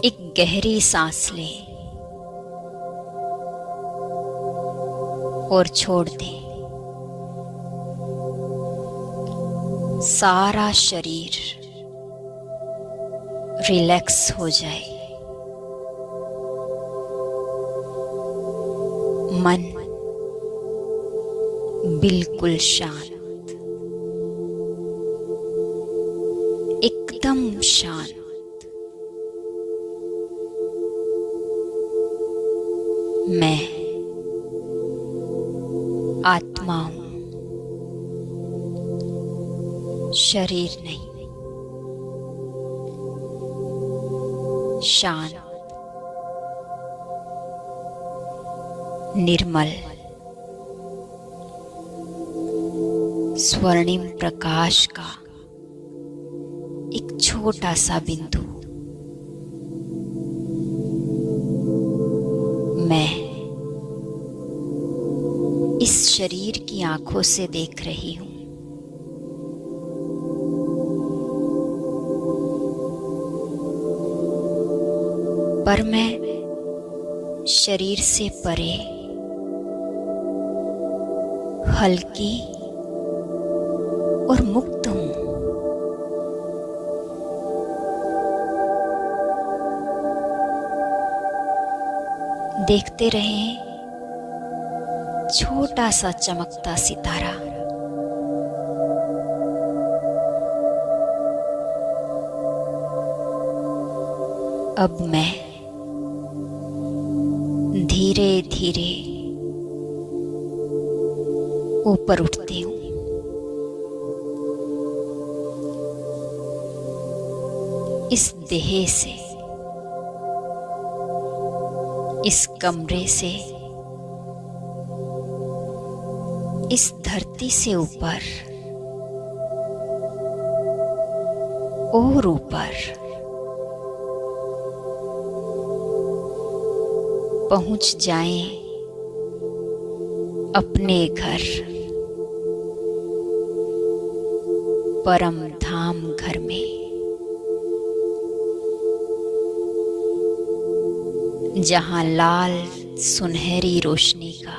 एक गहरी सांस ले और छोड़ दे। सारा शरीर रिलैक्स हो जाए। मन बिल्कुल शांत, एकदम शांत। मैं आत्मा हूं, शरीर नहीं। शांत, निर्मल, स्वर्णिम प्रकाश का एक छोटा सा बिंदु। मैं इस शरीर की आंखों से देख रही हूं। पर मैं शरीर से परे हल्की और मुक्त हूं। देखते रहें छोटा सा चमकता सितारा। अब मैं धीरे धीरे ऊपर उठती हूँ। इस देह से, इस कमरे से, इस धरती से ऊपर और ऊपर पहुंच जाएं अपने घर, परम धाम घर में, जहां लाल सुनहरी रोशनी का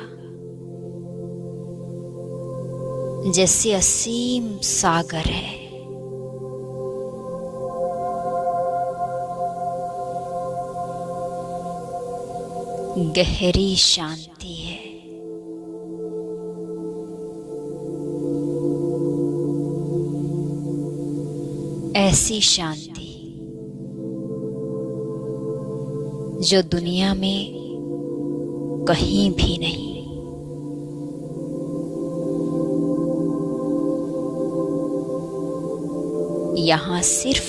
जैसे असीम सागर है। गहरी शांति है। ऐसी शांति जो दुनिया में कहीं भी नहीं। यहां सिर्फ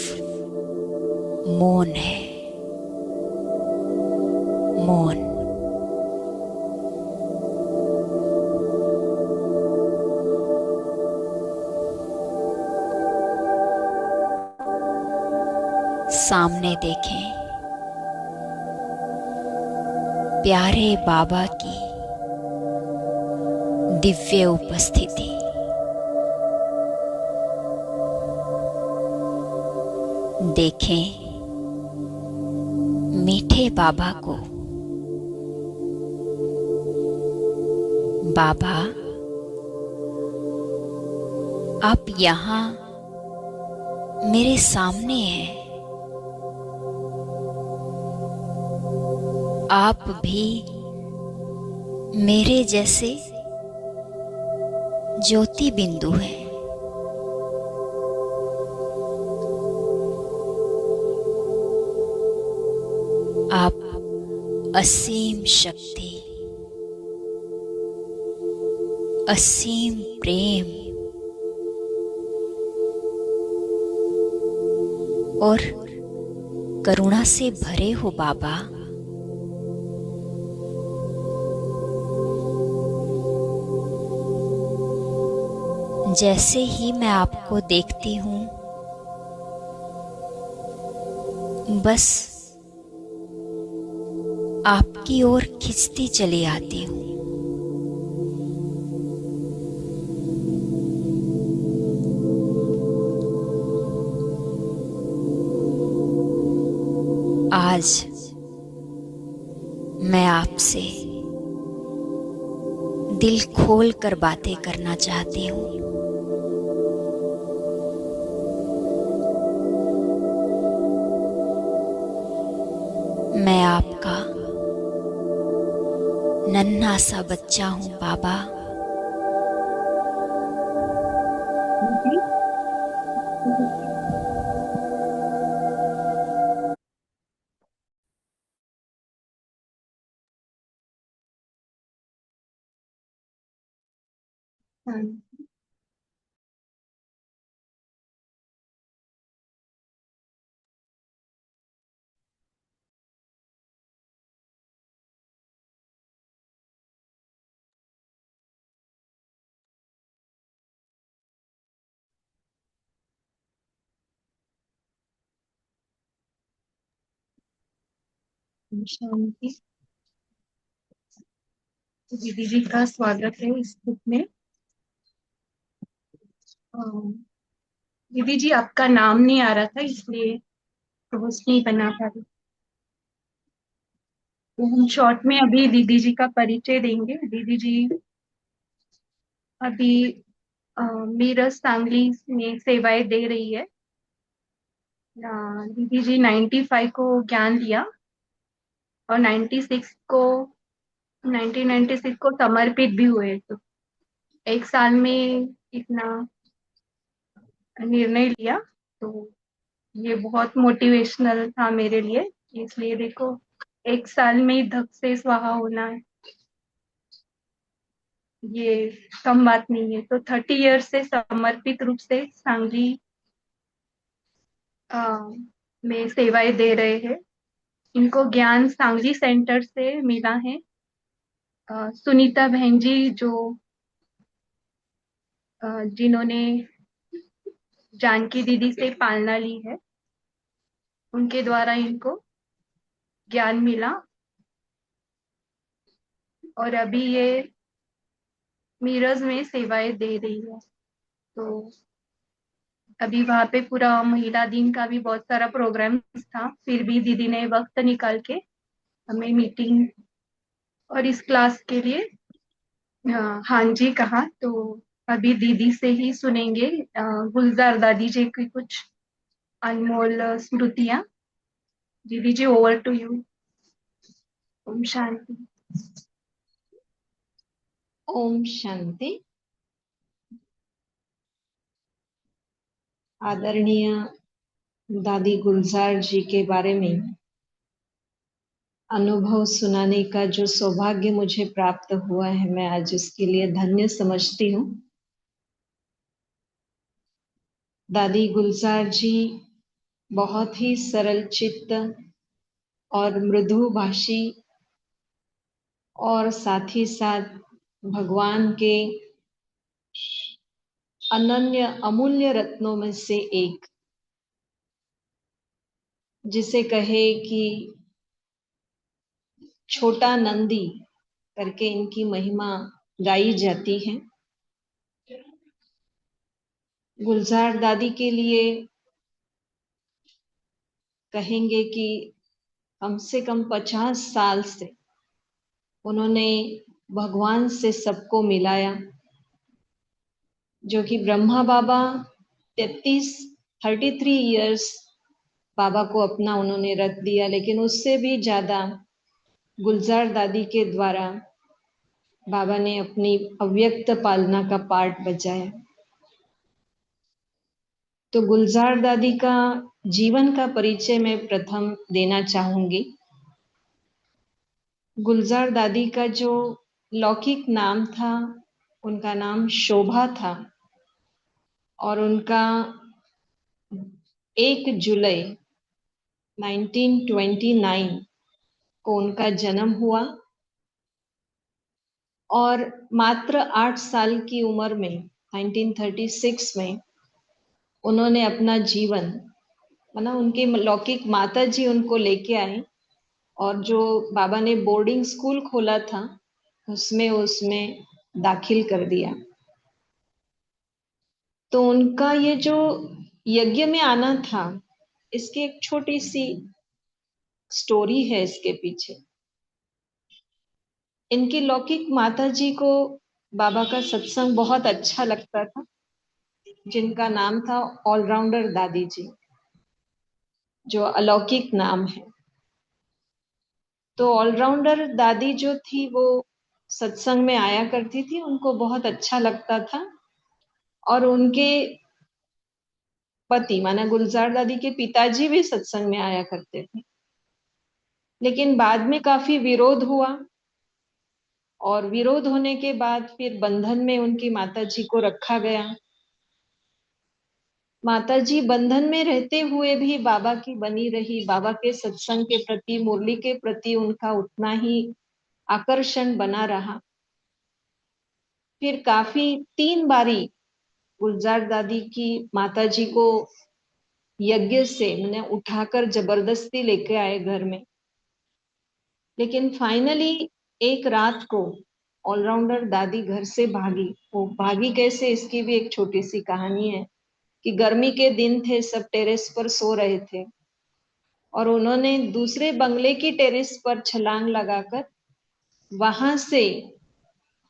मौन है, मौन। सामने देखें प्यारे बाबा की दिव्य उपस्थिति। देखें मीठे बाबा को। बाबा, आप यहाँ मेरे सामने हैं। आप भी मेरे जैसे ज्योति बिंदु हैं। आप असीम शक्ति, असीम प्रेम और करुणा से भरे हो बाबा। जैसे ही मैं आपको देखती हूँ, बस आपकी ओर खिंचती चली आती हूँ। आज मैं आपसे दिल खोल कर बातें करना चाहती हूँ। मैं आपका नन्हा सा बच्चा हूँ बाबा। जी। हाँ शांति। दीदी जी का स्वागत है इस बुक में। दीदी जी आपका नाम नहीं आ रहा था इसलिए पोस्ट नहीं बना पा रही। तो हम शॉर्ट में अभी दीदी जी का परिचय देंगे। दीदी जी अभी मीरज सांगली में सेवाएं दे रही है। दीदी जी 95 को ज्ञान दिया और 96 को 1996 को समर्पित भी हुए। तो एक साल में इतना निर्णय लिया, तो ये बहुत मोटिवेशनल था मेरे लिए। इसलिए देखो, एक साल में ही धक से स्वाहा होना है, ये कम बात नहीं है। तो 30 ईयर से समर्पित रूप से सांगली में सेवाएं दे रहे हैं। इनको ज्ञान सांगली सेंटर से मिला है। सुनीता बहन जी जो जिन्होंने जानकी दीदी से पालना ली है, उनके द्वारा इनको ज्ञान मिला। और अभी ये मीरज में सेवाएं दे रही है। तो अभी वहां पे पूरा महिला दिन का भी बहुत सारा प्रोग्राम था, फिर भी दीदी ने वक्त निकाल के हमें मीटिंग और इस क्लास के लिए हाँ जी कहा। तो अभी दीदी से ही सुनेंगे गुलजार दादी जी की कुछ अनमोल स्मृतियाँ। दीदी जी over to you. Om Shanti. Om Shanti. आदरणीय दादी गुलजार जी के बारे में अनुभव सुनाने का जो सौभाग्य मुझे प्राप्त हुआ है, मैं आज उसके लिए धन्य समझती हूँ। दादी गुलजार जी बहुत ही सरल चित्त और मृदु भाषी और साथ ही साथ भगवान के अनन्य अमूल्य रत्नों में से एक, जिसे कहे कि छोटा नंदी करके इनकी महिमा गाई जाती है। गुलजार दादी के लिए कहेंगे कि कम से कम 50 साल से उन्होंने भगवान से सबको मिलाया। जो कि ब्रह्मा बाबा 33 इयर्स बाबा को अपना उन्होंने रख दिया, लेकिन उससे भी ज्यादा गुलजार दादी के द्वारा बाबा ने अपनी अव्यक्त पालना का पार्ट बजाया। तो गुलजार दादी का जीवन का परिचय मैं प्रथम देना चाहूंगी। गुलजार दादी का जो लौकिक नाम था, उनका नाम शोभा था और उनका 1 जुलाई 1929 को उनका जन्म हुआ और मात्र 8 साल की उम्र में 1936 में उन्होंने अपना जीवन, मतलब उनके लौकिक माता जी उनको लेके आए और जो बाबा ने बोर्डिंग स्कूल खोला था उसमें दाखिल कर दिया। तो उनका ये जो यज्ञ में आना था, इसकी एक छोटी सी स्टोरी है इसके पीछे। इनकी लौकिक माता जी को बाबा का सत्संग बहुत अच्छा लगता था, जिनका नाम था ऑलराउंडर दादी जी, जो अलौकिक नाम है। तो ऑलराउंडर दादी जो थी वो सत्संग में आया करती थी, उनको बहुत अच्छा लगता था। और उनके पति माना गुलजार दादी के पिताजी भी सत्संग में आया करते थे। लेकिन बाद में काफी विरोध हुआ, और विरोध होने के बाद फिर बंधन में उनकी माताजी को रखा गया। माताजी बंधन में रहते हुए भी बाबा की बनी रही, बाबा के सत्संग के प्रति, मुरली के प्रति उनका उतना ही आकर्षण बना रहा। फिर काफी 3 बारी गुलजार दादी की माताजी को यज्ञ से मैंने उठाकर जबरदस्ती लेके आए घर में। लेकिन फाइनली एक रात को ऑलराउंडर दादी घर से भागी। वो भागी कैसे, इसकी भी एक छोटी सी कहानी है। कि गर्मी के दिन थे, सब टेरेस पर सो रहे थे, और उन्होंने दूसरे बंगले की टेरेस पर छलांग लगाकर वहां से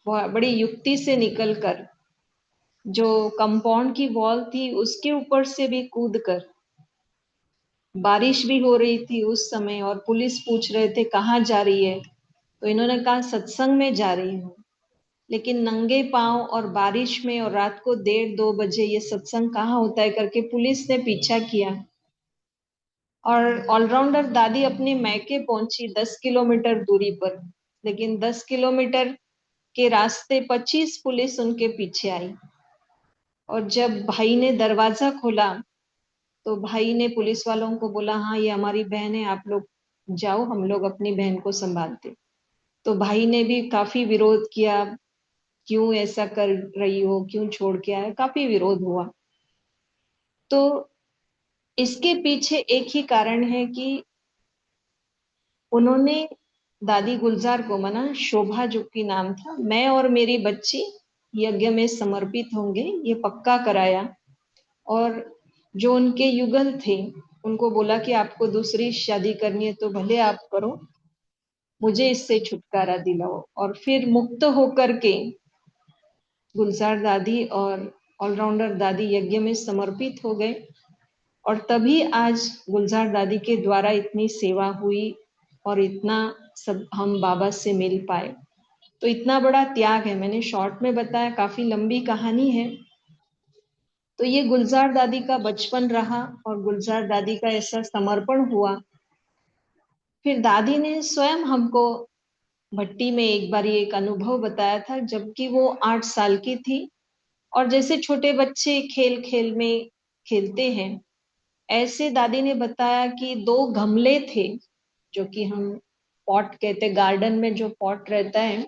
बड़ी युक्ति से निकलकर जो कंपाउंड की वॉल थी उसके ऊपर से भी कूद कर, बारिश भी हो रही थी उस समय और पुलिस पूछ रहे थे कहाँ जा रही है, तो इन्होंने कहा सत्संग में जा रही हूँ। लेकिन नंगे पांव और बारिश में और रात को 1:30-2 बजे ये सत्संग कहाँ होता है करके पुलिस ने पीछा किया। और ऑलराउंडर दादी अपने मैके पहुंची 10 किलोमीटर दूरी पर। लेकिन 10 किलोमीटर के रास्ते 25 पुलिस उनके पीछे आई। और जब भाई ने दरवाजा खोला तो भाई ने पुलिस वालों को बोला, हाँ ये हमारी बहन है, आप लोग जाओ, हम लोग अपनी बहन को संभालते। तो भाई ने भी काफी विरोध किया, क्यों ऐसा कर रही हो, क्यों छोड़ के आए, काफी विरोध हुआ। तो इसके पीछे एक ही कारण है कि उन्होंने दादी गुलजार को मना, शोभा जो कि नाम था, मैं और मेरी बच्ची यज्ञ में समर्पित होंगे, ये पक्का कराया। और जो उनके युगल थे उनको बोला कि आपको दूसरी शादी करनी है तो भले आप करो, मुझे इससे छुटकारा दिलाओ। और फिर मुक्त होकर के गुलजार दादी और ऑलराउंडर दादी यज्ञ में समर्पित हो गए। और तभी आज गुलजार दादी के द्वारा इतनी सेवा हुई और इतना सब हम बाबा से मिल पाए। तो इतना बड़ा त्याग है, मैंने शॉर्ट में बताया, काफी लंबी कहानी है। तो ये गुलजार दादी का बचपन रहा और गुलजार दादी का ऐसा समर्पण हुआ। फिर दादी ने स्वयं हमको भट्टी में एक बार एक अनुभव बताया था, जबकि वो 8 साल की थी। और जैसे छोटे बच्चे खेल खेल में खेलते हैं, ऐसे दादी ने बताया कि 2 गमले थे, जो कि हम पॉट कहते, गार्डन में जो पॉट रहता है,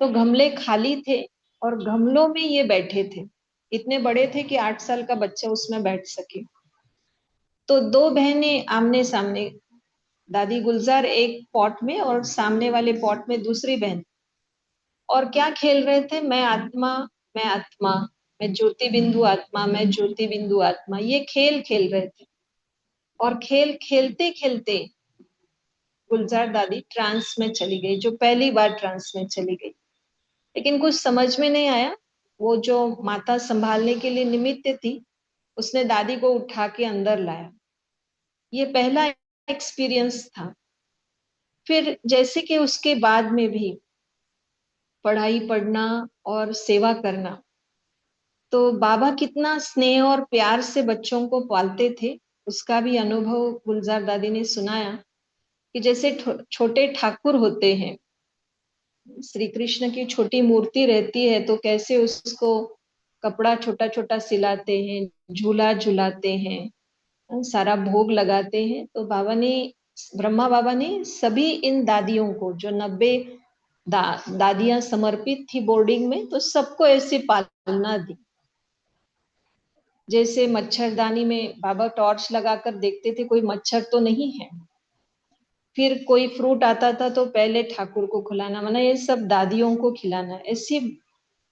तो गमले खाली थे और गमलों में ये बैठे थे। इतने बड़े थे कि 8 साल का बच्चा उसमें बैठ सके। तो 2 बहनें आमने सामने, दादी गुलजार एक पॉट में और सामने वाले पॉट में दूसरी बहन, और क्या खेल रहे थे, मैं आत्मा, मैं आत्मा, मैं ज्योति बिंदु आत्मा, मैं ज्योति बिंदु आत्मा, ये खेल खेल रहे थे। और खेल खेलते खेलते गुलजार दादी ट्रांस में चली गई, जो पहली बार ट्रांस में चली गई। लेकिन कुछ समझ में नहीं आया। वो जो माता संभालने के लिए निमित्त थी, उसने दादी को उठा के अंदर लाया। ये पहला एक्सपीरियंस था। फिर जैसे कि उसके बाद में भी पढ़ाई पढ़ना और सेवा करना, तो बाबा कितना स्नेह और प्यार से बच्चों को पालते थे, उसका भी अनुभव गुलजार दादी ने सुनाया। कि जैसे छोटे ठाकुर होते हैं, श्री कृष्ण की छोटी मूर्ति रहती है, तो कैसे उसको कपड़ा छोटा छोटा सिलाते हैं, झूला झुलाते हैं, सारा भोग लगाते हैं। तो बाबा ने, ब्रह्मा बाबा ने सभी इन दादियों को, जो 90 दादियां समर्पित थी बोर्डिंग में, तो सबको ऐसी पालना दी। जैसे मच्छरदानी में बाबा टॉर्च लगाकर देखते थे कोई मच्छर तो नहीं है, फिर कोई फ्रूट आता था तो पहले ठाकुर को खिलाना, माना ये सब दादियों को खिलाना। ऐसी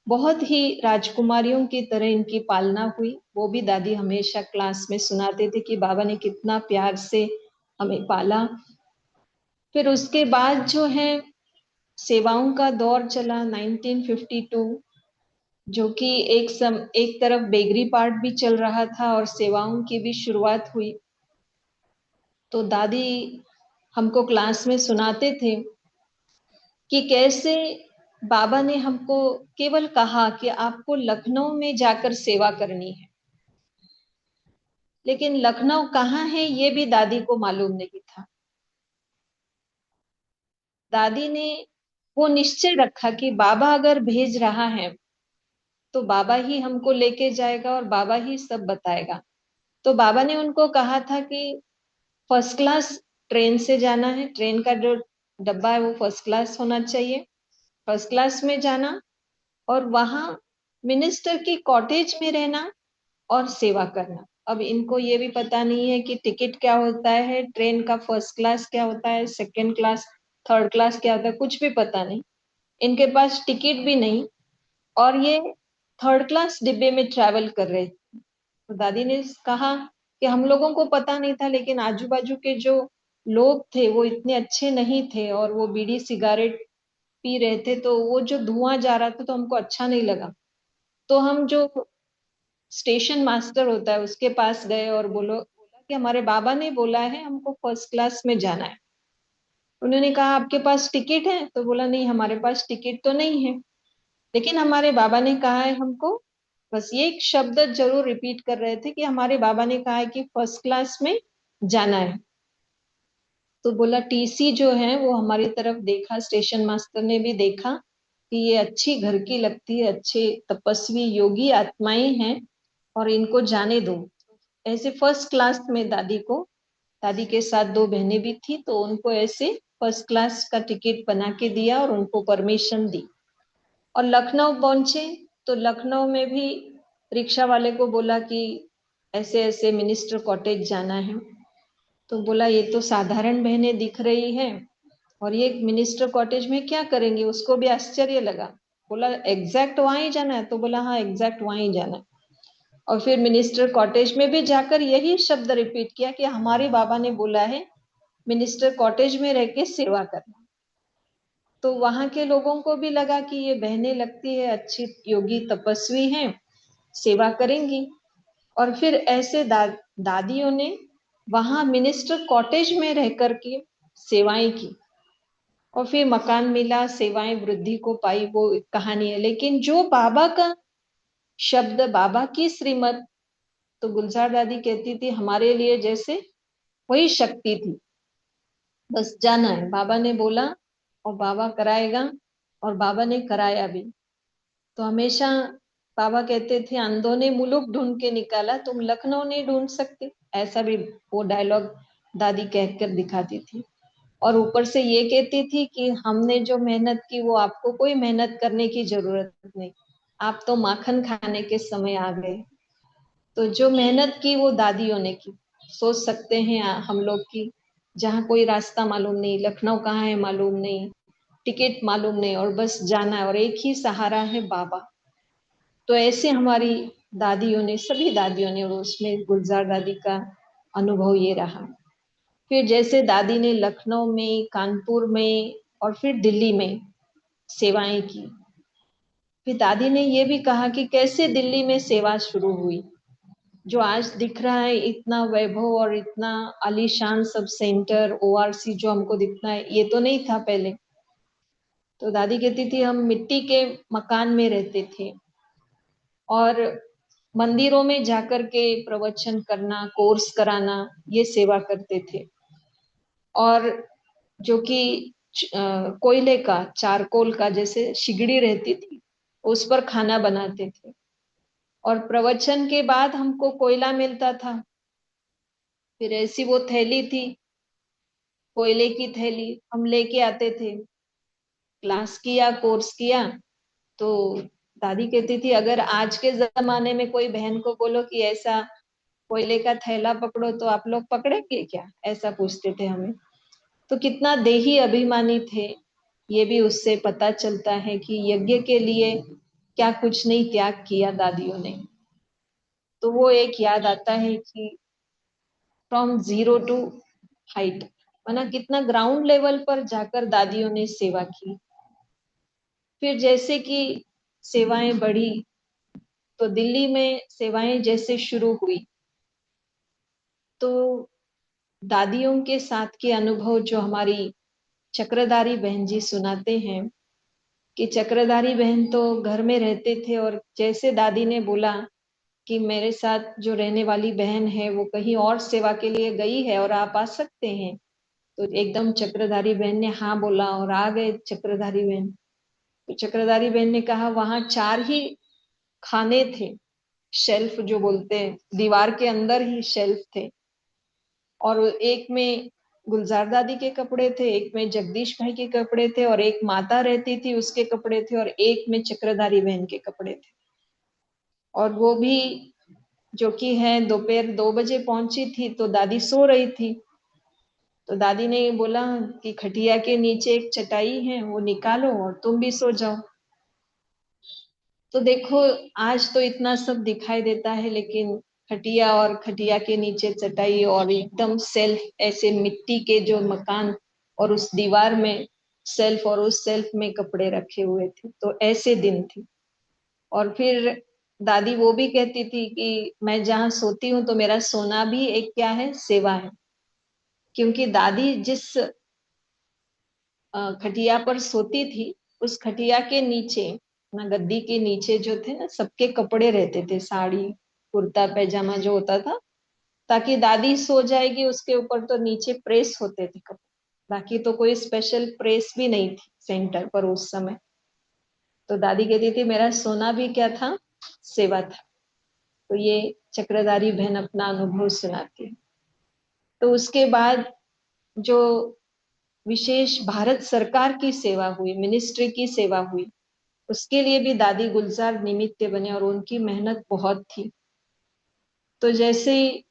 बहुत ही राजकुमारियों की तरह इनकी पालना हुई। वो भी दादी हमेशा क्लास में सुनाते थे कि बाबा ने कितना प्यार से हमें पाला। फिर उसके बाद जो है सेवाओं का दौर चला 1952, जो कि एक तरफ बेगरी पार्ट भी चल रहा था और सेवाओं की भी शुरुआत हुई। तो दादी हमको क्लास में सुनाते थे कि कैसे बाबा ने हमको केवल कहा कि आपको लखनऊ में जाकर सेवा करनी है, लेकिन लखनऊ कहाँ है ये भी दादी को मालूम नहीं था। दादी ने वो निश्चय रखा कि बाबा अगर भेज रहा है तो बाबा ही हमको लेके जाएगा और बाबा ही सब बताएगा। तो बाबा ने उनको कहा था कि फर्स्ट क्लास ट्रेन से जाना है, ट्रेन का जो डब्बा है वो फर्स्ट क्लास होना चाहिए, फर्स्ट क्लास में जाना और वहां मिनिस्टर की कॉटेज में रहना और सेवा करना। अब इनको ये भी पता नहीं है कि टिकट क्या होता है, ट्रेन का फर्स्ट क्लास क्या होता है, सेकंड क्लास, थर्ड क्लास क्या होता है, कुछ भी पता नहीं। इनके पास टिकट भी नहीं और ये थर्ड क्लास डिब्बे में ट्रैवल कर रहे थे। तो दादी ने कहा कि हम लोगों को पता नहीं था, लेकिन आजू बाजू के जो लोग थे वो इतने अच्छे नहीं थे और वो बीड़ी सिगारेट पी रहे थे, तो वो जो धुआं जा रहा था तो हमको अच्छा नहीं लगा। तो हम जो स्टेशन मास्टर होता है उसके पास गए और बोला कि हमारे बाबा ने बोला है हमको फर्स्ट क्लास में जाना है। उन्होंने कहा आपके पास टिकट है? तो बोला नहीं हमारे पास टिकट तो नहीं है, लेकिन हमारे बाबा ने कहा है हमको, बस ये एक शब्द जरूर रिपीट कर रहे थे कि हमारे बाबा ने कहा है कि फर्स्ट क्लास में जाना है। तो बोला टीसी जो है वो हमारी तरफ देखा, स्टेशन मास्टर ने भी देखा कि ये अच्छी घर की लगती है, अच्छे तपस्वी योगी आत्माएं हैं और इनको जाने दो। ऐसे फर्स्ट क्लास में दादी के साथ दो बहनें भी थी, तो उनको ऐसे फर्स्ट क्लास का टिकट बना के दिया और उनको परमिशन दी। और लखनऊ पहुंचे तो लखनऊ में भी रिक्शा वाले को बोला कि ऐसे ऐसे मिनिस्टर कॉटेज जाना है। तो बोला ये तो साधारण बहनें दिख रही है और ये मिनिस्टर कॉटेज में क्या करेंगे, उसको भी आश्चर्य लगा। बोला एग्जैक्ट वहां ही जाना है? तो बोला हाँ एग्जैक्ट वहां ही जाना है। और फिर मिनिस्टर कॉटेज में भी जाकर यही शब्द रिपीट किया कि हमारे बाबा ने बोला है मिनिस्टर कॉटेज में रह के सेवा करना। तो वहां के लोगों को भी लगा कि ये बहनें लगती है अच्छी योगी तपस्वी हैं, सेवा करेंगी। और फिर ऐसे दादियों ने वहां मिनिस्टर कॉटेज में रह करके सेवाएं की और फिर मकान मिला, सेवाएं वृद्धि को पाई, वो एक कहानी है। लेकिन जो बाबा का शब्द, बाबा की श्रीमत, तो गुलजार दादी कहती थी हमारे लिए जैसे वही शक्ति थी। बस जाना है, बाबा ने बोला और बाबा कराएगा और बाबा ने कराया भी। तो हमेशा बाबा कहते थे अंधों ने मुलुक ढूंढ के निकाला, तुम लखनऊ नहीं ढूंढ सकते, ऐसा भी वो डायलॉग दादी कहकर दिखाती थी। और ऊपर से ये कहती थी कि हमने जो मेहनत की वो आपको कोई मेहनत करने की जरूरत नहीं, आप तो माखन खाने के समय आ गए। तो जो मेहनत की वो दादियों ने की। सोच सकते हैं हम लोग की जहाँ कोई रास्ता मालूम नहीं, लखनऊ कहाँ है मालूम नहीं, टिकट मालूम नहीं और बस जाना है और एक ही सहारा है बाबा। तो ऐसे हमारी दादियों ने, सभी दादियों ने, और उसमें गुलजार दादी का अनुभव ये रहा। फिर जैसे दादी ने लखनऊ में, कानपुर में और फिर दिल्ली में सेवाएं की। फिर दादी ने ये भी कहा कि कैसे दिल्ली में सेवा शुरू हुई। जो आज दिख रहा है इतना वैभव और इतना आलीशान सब सेंटर, ओआरसी जो हमको दिखता है, ये तो नहीं था पहले। तो दादी कहती थी हम मिट्टी के मकान में रहते थे और मंदिरों में जाकर के प्रवचन करना, कोर्स कराना, ये सेवा करते थे। और जो कि कोयले का, चारकोल का जैसे शिगड़ी रहती थी उस पर खाना बनाते थे। और प्रवचन के बाद हमको कोयला मिलता था, फिर ऐसी वो थैली थी, कोयले की थैली हम लेके आते थे। क्लास किया, कोर्स किया। तो दादी कहती थी अगर आज के जमाने में कोई बहन को बोलो कि ऐसा कोयले का थैला पकड़ो तो आप लोग पकड़ेंगे क्या, ऐसा पूछते थे हमें। तो कितना देही अभिमानी थे, ये भी उससे पता चलता है कि यज्ञ के लिए क्या कुछ नहीं त्याग किया दादियों ने। तो वो एक याद आता है कि फ्रॉम जीरो टू हाइट, माना कितना ग्राउंड लेवल पर जाकर दादियों ने सेवा की। फिर जैसे कि सेवाएं बढ़ी तो दिल्ली में सेवाएं जैसे शुरू हुई तो दादियों के साथ के अनुभव जो हमारी चक्रधारी बहन जी सुनाते हैं कि चक्रधारी बहन तो घर में रहते थे और जैसे दादी ने बोला कि मेरे साथ जो रहने वाली बहन है वो कहीं और सेवा के लिए गई है और आप आ सकते हैं, तो एकदम चक्रधारी बहन ने हाँ बोला और आ गए चक्रधारी बहन। तो चक्रधारी बहन ने कहा वहां 4 ही खाने थे, शेल्फ जो बोलते हैं, दीवार के अंदर ही शेल्फ थे और एक में गुलजार दादी के कपड़े थे, एक में जगदीश भाई के कपड़े थे और एक माता रहती थी उसके कपड़े थे और एक में चक्रधारी बहन के कपड़े थे। और वो भी जो कि है दोपहर 2 बजे पहुंची थी तो दादी सो रही थी। तो दादी ने बोला कि खटिया के नीचे एक चटाई है वो निकालो और तुम भी सो जाओ। तो देखो आज तो इतना सब दिखाई देता है लेकिन खटिया और खटिया के नीचे चटाई और एकदम सेल्फ, ऐसे मिट्टी के जो मकान और उस दीवार में सेल्फ और उस सेल्फ में कपड़े रखे हुए थे, तो ऐसे दिन थे। और फिर दादी वो भी कहती थी कि मैं जहाँ सोती हूँ तो मेरा सोना भी एक क्या है, सेवा है। क्योंकि दादी जिस खटिया पर सोती थी उस खटिया के नीचे ना, गद्दी के नीचे जो थे ना, सबके कपड़े रहते थे, साड़ी कुर्ता पैजामा जो होता था, ताकि दादी सो जाएगी उसके ऊपर तो नीचे प्रेस होते थे कपड़े। बाकी तो कोई स्पेशल प्रेस भी नहीं थी सेंटर पर उस समय। तो दादी कहती थी मेरा सोना भी क्या था, सेवा था। तो ये चक्रधारी बहन अपना अनुभव सुनाती है। तो उसके बाद जो विशेष भारत सरकार की सेवा हुई, मिनिस्ट्री की सेवा हुई, उसके लिए भी दादी गुलजार निमित्त बने और उनकी मेहनत बहुत थी। तो जैसे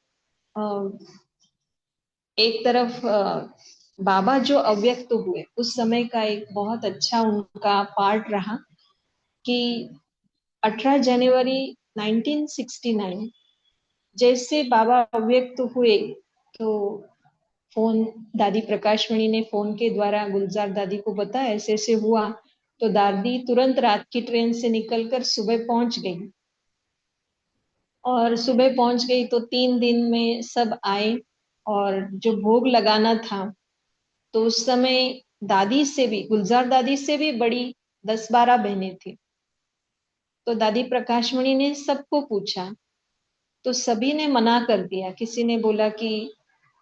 एक तरफ बाबा जो अव्यक्त हुए उस समय का एक बहुत अच्छा उनका पार्ट रहा कि 18 जनवरी 1969 जैसे बाबा अव्यक्त हुए तो फोन दादी प्रकाशमणि ने फोन के द्वारा गुलजार दादी को बताया ऐसे ऐसे हुआ। तो दादी तुरंत रात की ट्रेन से निकलकर सुबह पहुंच गई और सुबह पहुंच गई तो 3 दिन में सब आए और जो भोग लगाना था तो उस समय दादी से भी, गुलजार दादी से भी बड़ी 10-12 बहनें थी। तो दादी प्रकाशमणि ने सबको पूछा तो सभी ने मना कर दिया। किसी ने बोला कि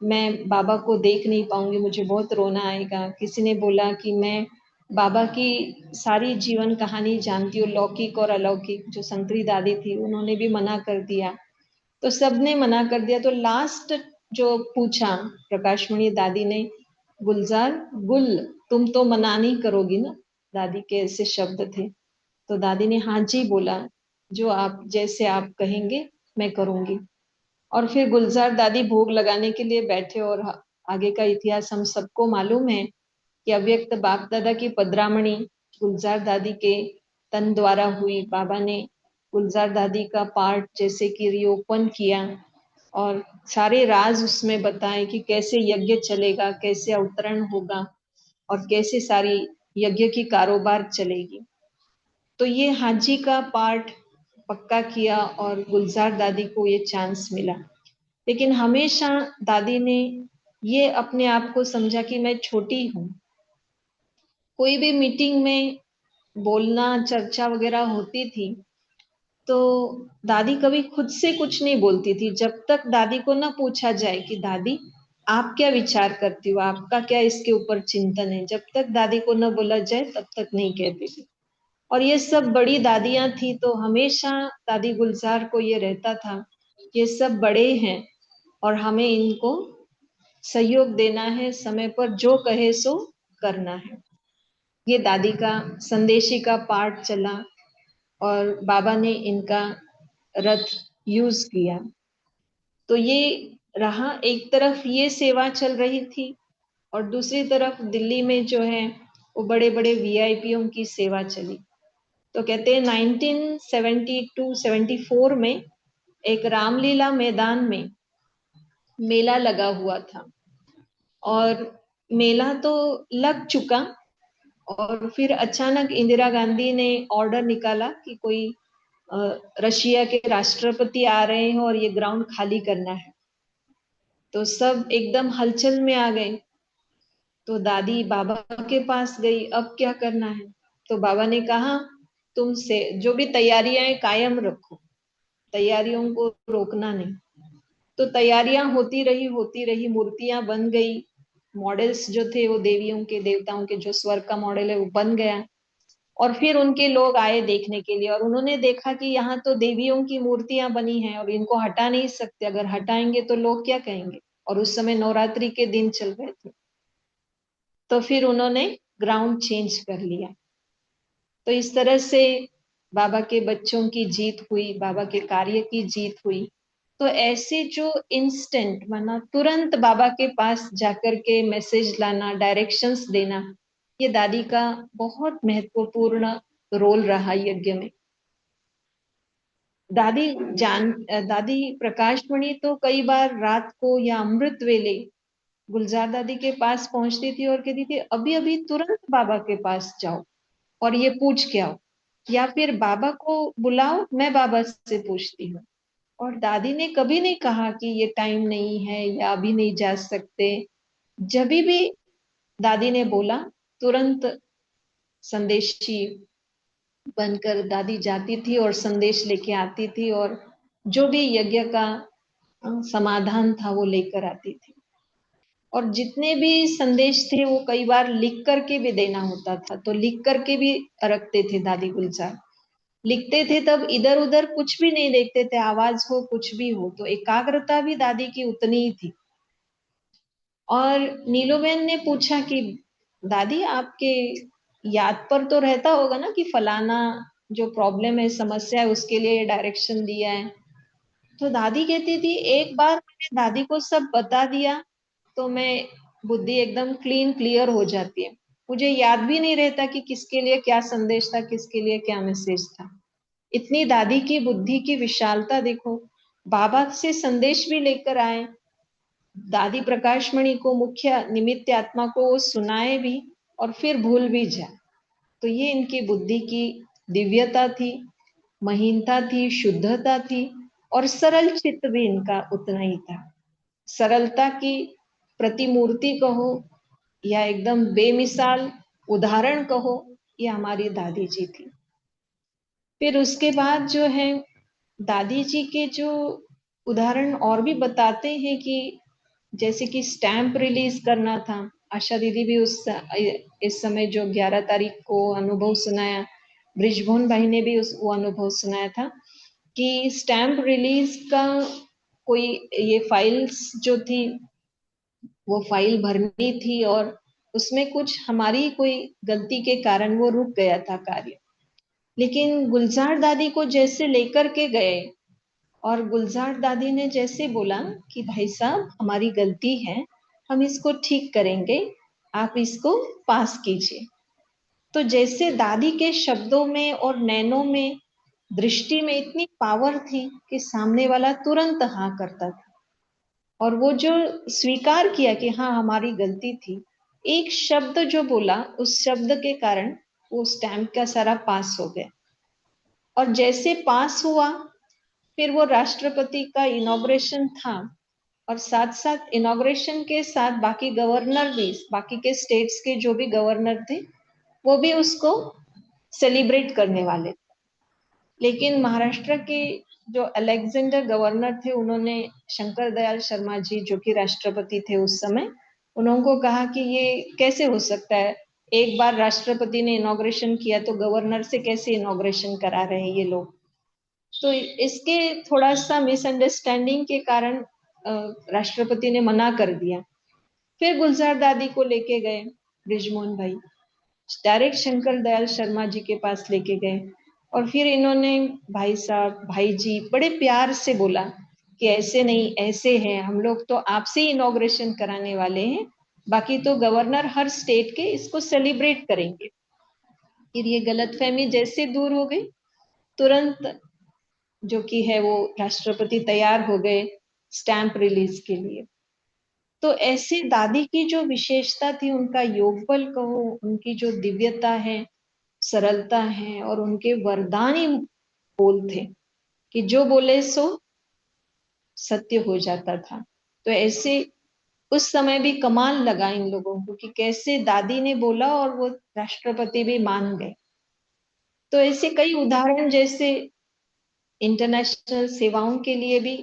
मैं बाबा को देख नहीं पाऊंगी, मुझे बहुत रोना आएगा। किसी ने बोला कि मैं बाबा की सारी जीवन कहानी जानती हूँ, लौकिक और अलौकिक। जो संतरी दादी थी उन्होंने भी मना कर दिया। तो सबने मना कर दिया। तो लास्ट जो पूछा प्रकाशमणि दादी ने, गुलजार गुल तुम तो मना नहीं करोगी ना, दादी के ऐसे शब्द थे। तो दादी ने हाँ जी बोला, जो आप जैसे आप कहेंगे मैं करूंगी। और फिर गुलजार दादी भोग लगाने के लिए बैठे और आगे का इतिहास हम सबको मालूम है कि अव्यक्त बाप दादा की पधरामणी गुलजार दादी के तन द्वारा हुई। बाबा ने गुलजार दादी का पार्ट जैसे कि रिओपन किया और सारे राज उसमें बताए कि कैसे यज्ञ चलेगा, कैसे अवतरण होगा और कैसे सारी यज्ञ की कारोबार चलेगी। तो ये हाजी का पार्ट पक्का किया और गुलजार दादी को ये चांस मिला। लेकिन हमेशा दादी ने ये अपने आप को समझा कि मैं छोटी हूँ। कोई भी मीटिंग में बोलना, चर्चा वगैरह होती थी तो दादी कभी खुद से कुछ नहीं बोलती थी जब तक दादी को ना पूछा जाए कि दादी आप क्या विचार करती हो, आपका क्या इसके ऊपर चिंतन है। जब तक दादी को ना बोला जाए तब तक नहीं कहती थी। और ये सब बड़ी दादियां थी तो हमेशा दादी गुलजार को ये रहता था, ये सब बड़े हैं और हमें इनको सहयोग देना है, समय पर जो कहे सो करना है। ये दादी का संदेशी का पाठ चला और बाबा ने इनका रथ यूज किया। तो ये रहा, एक तरफ ये सेवा चल रही थी और दूसरी तरफ दिल्ली में जो है वो बड़े बड़े वीआईपीओ की सेवा चली। तो कहते हैं 1972-74 में एक रामलीला मैदान में मेला लगा हुआ था और मेला तो लग चुका और फिर अचानक इंदिरा गांधी ने ऑर्डर निकाला कि कोई अ, रशिया के राष्ट्रपति आ रहे हैं और ये ग्राउंड खाली करना है। तो सब एकदम हलचल में आ गए। तो दादी बाबा के पास गई, अब क्या करना है? तो बाबा ने कहा, तुम से जो भी तैयारियां हैं कायम रखो, तैयारियों को रोकना नहीं। तो तैयारियां होती रही, मूर्तियां बन गई, मॉडल्स जो थे वो देवियों के देवताओं के जो स्वर्ग का मॉडल है वो बन गया। और फिर उनके लोग आए देखने के लिए और उन्होंने देखा कि यहाँ तो देवियों की मूर्तियां बनी हैं और इनको हटा नहीं सकते, अगर हटाएंगे तो लोग क्या कहेंगे। और उस समय नवरात्रि के दिन चल रहे थे। तो फिर उन्होंने ग्राउंड चेंज कर लिया। तो इस तरह से बाबा के बच्चों की जीत हुई, बाबा के कार्य की जीत हुई। तो ऐसे जो इंस्टेंट माना तुरंत बाबा के पास जाकर के मैसेज लाना, डायरेक्शंस देना, ये दादी का बहुत महत्वपूर्ण रोल रहा यज्ञ में। दादी प्रकाशमणि तो कई बार रात को या अमृत वेले गुलजार दादी के पास पहुंचती थी और कहती थी, अभी अभी तुरंत बाबा के पास जाओ और ये पूछ के आओ, या फिर बाबा को बुलाओ, मैं बाबा से पूछती हूँ। और दादी ने कभी नहीं कहा कि ये टाइम नहीं है या अभी नहीं जा सकते। जब भी दादी ने बोला, तुरंत संदेशी बनकर दादी जाती थी और संदेश लेके आती थी और जो भी यज्ञ का समाधान था वो लेकर आती थी। और जितने भी संदेश थे वो कई बार लिख करके भी देना होता था, तो लिख करके भी रखते थे दादी गुलजार। लिखते थे तब इधर उधर कुछ भी नहीं देखते थे, आवाज हो कुछ भी हो, तो एकाग्रता भी दादी की उतनी ही थी। और नीलूबेन ने पूछा कि दादी आपके याद पर तो रहता होगा ना कि फलाना जो प्रॉब्लम है, समस्या है, उसके लिए डायरेक्शन दिया है। तो दादी कहती थी, एक बार मैंने दादी को सब बता दिया तो मैं बुद्धि एकदम क्लीन क्लियर हो जाती है, मुझे याद भी नहीं रहता कि किसके लिए क्या संदेश था, किसके लिए क्या मैसेज था। इतनी दादी की बुद्धि की विशालता देखो। बाबा से संदेश भी लेकर आए, दादी प्रकाशमणि को मुख्य निमित्त आत्मा को वो सुनाए भी और फिर भूल भी जाए। तो ये इनकी बुद्धि की दिव्यता थी, महीनता थी, शुद्धता थी। और सरल चित्त भी इनका उतना ही था। सरलता की प्रतिमूर्ति कहो या एकदम बेमिसाल उदाहरण कहो, ये हमारी दादी जी थी। फिर उसके बाद जो है दादी जी के जो उदाहरण और भी बताते हैं कि जैसे कि स्टैंप रिलीज करना था। आशा दीदी भी इस समय जो 11 तारीख को अनुभव सुनाया, ब्रिजभोन भाई ने भी वो अनुभव सुनाया था कि स्टैंप रिलीज का कोई ये फाइल्स जो थी वो फाइल भरनी थी और उसमें कुछ हमारी कोई गलती के कारण वो रुक गया था कार्य। लेकिन गुलजार दादी को जैसे लेकर के गए और गुलजार दादी ने जैसे बोला कि भाई साहब हमारी गलती है, हम इसको ठीक करेंगे, आप इसको पास कीजिए। तो जैसे दादी के शब्दों में और नैनों में, दृष्टि में इतनी पावर थी कि सामने वाला तुरंत हाँ करता था। और वो जो स्वीकार किया कि हाँ हमारी गलती थी, एक शब्द जो बोला, उस शब्द के कारण वो स्टैंप का सारा पास हो गया। और जैसे पास हुआ, फिर वो राष्ट्रपति का इनॉग्रेशन था और साथ साथ इनॉग्रेशन के साथ बाकी गवर्नर भी, बाकी के स्टेट्स के जो भी गवर्नर थे वो भी उसको सेलिब्रेट करने वाले थे। लेकिन महाराष्ट्र के जो अलेक्जेंडर गवर्नर थे, उन्होंने शंकर दयाल शर्मा जी जो कि राष्ट्रपति थे उस समय, उन्होंने कहा कि ये कैसे हो सकता है, एक बार राष्ट्रपति ने इनॉग्रेशन किया तो गवर्नर से कैसे इनॉग्रेशन करा रहे हैं ये लोग। तो इसके थोड़ा सा मिसअंडरस्टैंडिंग के कारण राष्ट्रपति ने मना कर दिया। फिर गुलजार दादी को लेके गए ब्रिजमोहन भाई, डायरेक्ट शंकर दयाल शर्मा जी के पास लेके गए और फिर इन्होंने भाई साहब, भाई जी बड़े प्यार से बोला कि ऐसे नहीं, ऐसे हैं, हम लोग तो आपसे ही इनॉग्रेशन कराने वाले हैं, बाकी तो गवर्नर हर स्टेट के इसको सेलिब्रेट करेंगे। फिर ये गलतफहमी जैसे दूर हो गई, तुरंत जो कि है वो राष्ट्रपति तैयार हो गए स्टैंप रिलीज के लिए। तो ऐसे दादी की जो विशेषता थी, उनका योगबल कहो, उनकी जो दिव्यता है, सरलता है, और उनके वरदानी बोल थे कि जो बोले सो सत्य हो जाता था। तो ऐसे उस समय भी कमाल लगा इन लोगों को कि कैसे दादी ने बोला और वो राष्ट्रपति भी मान गए। तो ऐसे कई उदाहरण, जैसे इंटरनेशनल सेवाओं के लिए भी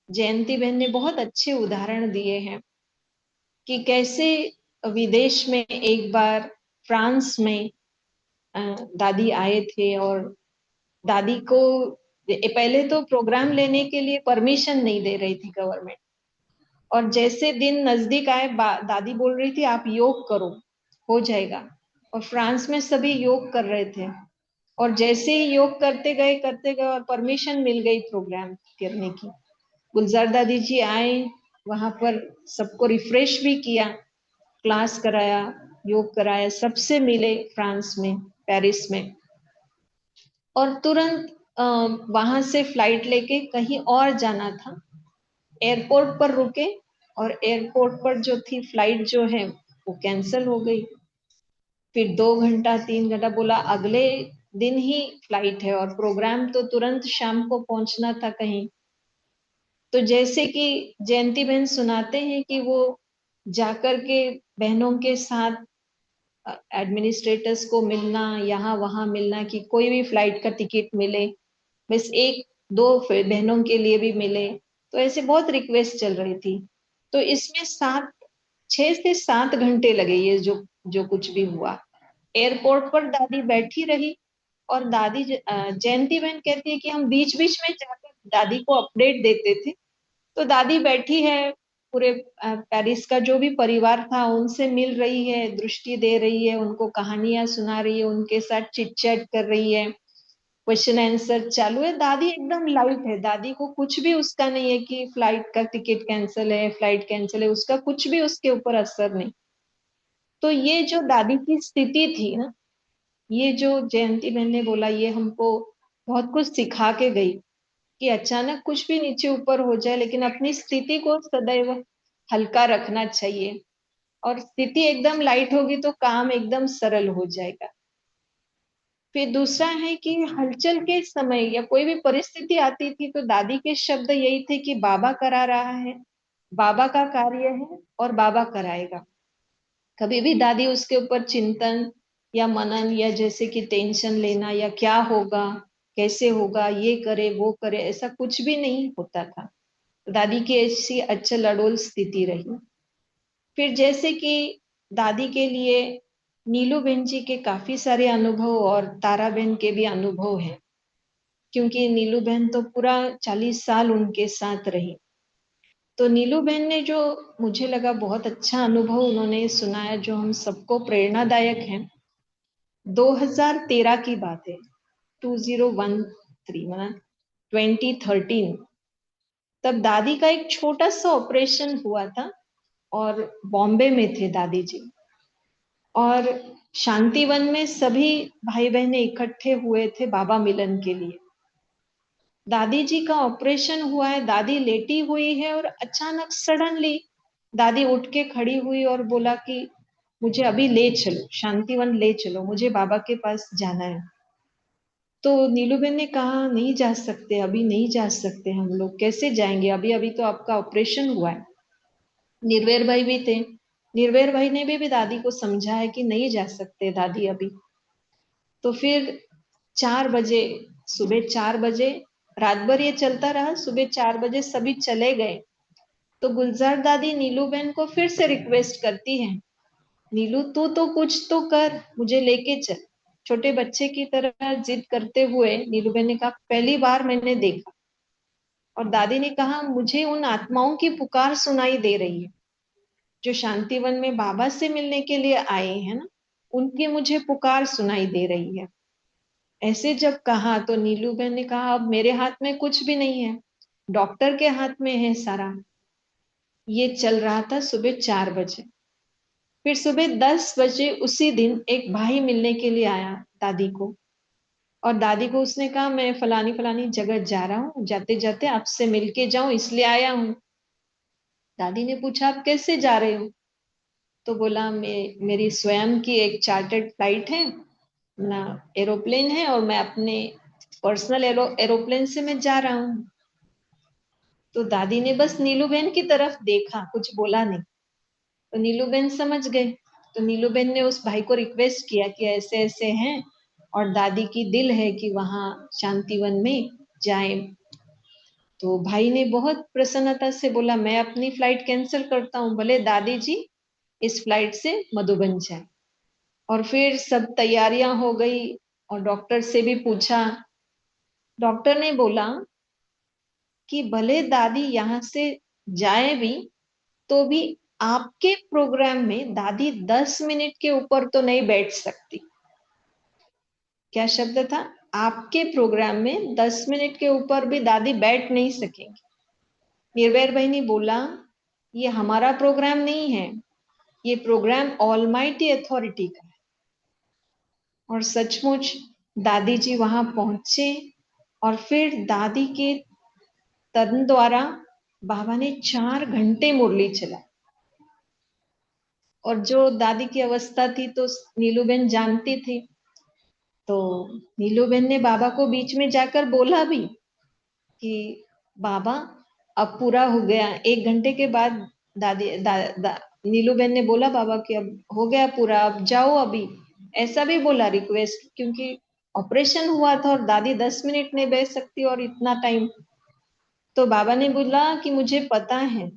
जयंती बहन ने बहुत अच्छे उदाहरण दिए हैं कि कैसे विदेश में एक बार फ्रांस में दादी आए थे, और दादी को पहले तो प्रोग्राम लेने के लिए परमिशन नहीं दे रही थी गवर्नमेंट, और जैसे दिन नजदीक आए दादी बोल रही थी आप योग करो, हो जाएगा। और फ्रांस में सभी योग कर रहे थे, और जैसे ही योग करते गए और परमिशन मिल गई प्रोग्राम करने की, गुलजार दादी जी आए, वहां पर सबको रिफ्रेश भी किया, क्लास कराया, योग कराया, सबसे मिले फ्रांस में, पेरिस में, और तुरंत वहां से फ्लाइट लेके कहीं और जाना था। एयरपोर्ट पर रुके, और एयरपोर्ट पर जो थी फ्लाइट जो है वो कैंसिल हो गई। फिर 2 घंटा 3 घंटा बोला अगले दिन ही फ्लाइट है, और प्रोग्राम तो तुरंत शाम को पहुंचना था कहीं। तो जैसे कि जयंती बहन सुनाते हैं कि वो जाकर के बहनों के साथ एडमिनिस्ट्रेटर्स को मिलना, यहाँ वहां मिलना, कि कोई भी फ्लाइट का टिकट मिले, बस एक दो बहनों के लिए भी मिले। तो ऐसे बहुत रिक्वेस्ट चल रही थी। तो इसमें 6 से 7 घंटे लगे, ये जो जो कुछ भी हुआ। एयरपोर्ट पर दादी बैठी रही, और दादी जयंती बहन कहती है कि हम बीच बीच में जाकर दादी को अपडेट देते थे। तो दादी बैठी है, पूरे पेरिस का जो भी परिवार था उनसे मिल रही है, दृष्टि दे रही है, उनको कहानियां सुना रही है, उनके साथ चिट चैट कर रही है, क्वेश्चन आंसर चालू है। दादी एकदम लाइट है, दादी को कुछ भी उसका नहीं है कि फ्लाइट का टिकट कैंसिल है, फ्लाइट कैंसिल है, उसका कुछ भी उसके ऊपर असर नहीं। तो ये जो दादी की स्थिति थी ना, ये जो जयंती बहन ने बोला, ये हमको बहुत कुछ सिखा के गई कि अचानक कुछ भी नीचे ऊपर हो जाए, लेकिन अपनी स्थिति को सदैव हल्का रखना चाहिए, और स्थिति एकदम लाइट होगी तो काम एकदम सरल हो जाएगा। फिर दूसरा है कि हलचल के समय या कोई भी परिस्थिति आती थी तो दादी के शब्द यही थे कि बाबा करा रहा है, बाबा का कार्य है, और बाबा कराएगा। कभी भी दादी उसके ऊपर चिंतन या मनन, या जैसे कि टेंशन लेना, या क्या होगा, कैसे होगा, ये करे वो करे, ऐसा कुछ भी नहीं होता था। दादी की ऐसी अचल अडोल स्थिति रही। फिर जैसे कि दादी के लिए नीलू बहन जी के काफी सारे अनुभव, और तारा बहन के भी अनुभव है, क्योंकि नीलू बहन तो पूरा 40 साल उनके साथ रही। तो नीलू बहन ने जो मुझे लगा बहुत अच्छा अनुभव उन्होंने सुनाया, जो हम सबको प्रेरणादायक है। 2013 की बात है, 2013 मतलब 2013, तब दादी का एक छोटा सा ऑपरेशन हुआ था, और बॉम्बे में थे दादी जी, और शांतिवन में सभी भाई बहने इकट्ठे हुए थे बाबा मिलन के लिए। दादी जी का ऑपरेशन हुआ है, दादी लेटी हुई है, और अचानक सडनली दादी उठ के खड़ी हुई और बोला कि मुझे अभी ले चलो, शांतिवन ले चलो, मुझे बाबा के पास जाना है। तो नीलूबेन ने कहा नहीं जा सकते, अभी नहीं जा सकते, हम लोग कैसे जाएंगे, अभी अभी तो आपका ऑपरेशन हुआ है। निर्वैर भाई भी थे, निर्वैर भाई ने भी दादी को समझा है कि नहीं जा सकते दादी अभी। तो फिर 4 बजे, सुबह 4 बजे, रात भर ये चलता रहा, सुबह 4 बजे सभी चले गए। तो गुलजार दादी नीलू बहन को फिर से रिक्वेस्ट करती है, नीलू तू तो कुछ तो कर, मुझे लेके चल। छोटे बच्चे की तरह जिद करते हुए नीलू बहन ने कहा पहली बार मैंने देखा, और दादी ने कहा मुझे उन आत्माओं की पुकार सुनाई दे रही है जो शांतिवन में बाबा से मिलने के लिए आए हैं ना, उनकी मुझे पुकार सुनाई दे रही है। ऐसे जब कहा तो नीलू बहन ने कहा अब मेरे हाथ में कुछ भी नहीं है, डॉक्टर के हाथ में है सारा। ये चल रहा था सुबह 4 बजे। फिर सुबह 10 बजे उसी दिन एक भाई मिलने के लिए आया दादी को, और दादी को उसने कहा मैं फलानी फलानी जगह जा रहा हूँ, जाते जाते आपसे मिलके जाऊं इसलिए आया हूँ। दादी ने पूछा आप कैसे जा रहे हो? तो बोला मेरी स्वयं की एक चार्टर्ड फ्लाइट है ना, एरोप्लेन है, और मैं अपने पर्सनल एरोप्लेन से मैं जा रहा हूँ। तो दादी ने बस नीलूबेन की तरफ देखा, कुछ बोला नहीं। तो नीलूबेन समझ गए। तो नीलूबेन ने उस भाई को रिक्वेस्ट किया कि ऐसे ऐसे हैं और दादी की दिल है कि वहां शांतिवन में जाएं। तो भाई ने बहुत प्रसन्नता से बोला मैं अपनी फ्लाइट कैंसिल करता हूँ, भले दादी जी इस फ्लाइट से मधुबन जाए। और फिर सब तैयारियां हो गई और डॉक्टर से भी पूछा। डॉक्टर ने बोला कि भले दादी यहाँ से जाए भी तो भी आपके प्रोग्राम में दादी 10 मिनट के ऊपर तो नहीं बैठ सकती। क्या शब्द था? आपके प्रोग्राम में 10 मिनट के ऊपर भी दादी बैठ नहीं सकेंगी। निर्भय भाई ने बोला ये हमारा प्रोग्राम नहीं है, ये प्रोग्राम ऑलमाइटी अथॉरिटी का है। और सचमुच दादी जी वहां पहुंचे और फिर दादी के तन द्वारा बाबा ने 4 घंटे मुरली चलाई। और जो दादी की अवस्था थी तो नीलूबेन जानती थी। तो नीलूबेन ने बाबा को बीच में जाकर बोला भी कि बाबा अब पूरा हो गया। 1 घंटे के बाद नीलूबेन ने बोला बाबा कि अब हो गया पूरा, अब जाओ अभी। ऐसा भी बोला रिक्वेस्ट, क्योंकि ऑपरेशन हुआ था और दादी 10 मिनट नहीं बैठ सकती और इतना टाइम। तो बाबा ने बोला कि मुझे पता है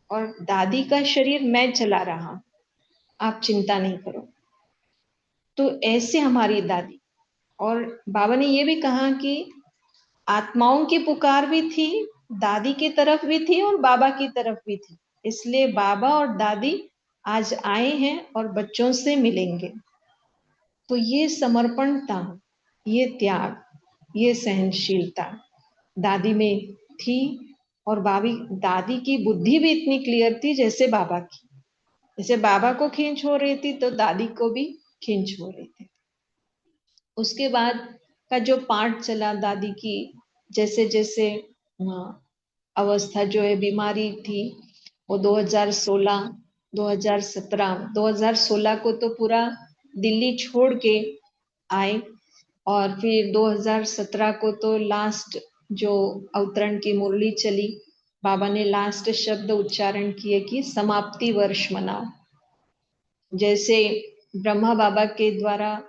और दादी का शरीर मैं चला रहा हूं, आप चिंता नहीं करो। तो ऐसे हमारी दादी। और बाबा ने ये भी कहा कि आत्माओं की पुकार भी थी, दादी की तरफ भी थी और बाबा की तरफ भी थी। इसलिए बाबा और दादी आज आए हैं और बच्चों से मिलेंगे। तो ये समर्पण था, ये त्याग, ये सहनशीलता दादी में थी। और दादी की बुद्धि भी इतनी क्लियर थी जैसे बाबा की। जैसे बाबा को खींच हो रही थी तो दादी को भी खींच हो रही थी। उसके बाद का जो पार्ट चला दादी की, जैसे जैसे अवस्था जो है बीमारी थी, वो 2016, 2017, 2016 को तो पूरा दिल्ली छोड़ के आए। और फिर 2017 को तो लास्ट जो अवतरण की मुरली चली, बाबा ने लास्ट शब्द उच्चारण किए कि समाप्ति वर्ष मनाओ। जैसे ब्रह्मा बाबा के द्वारा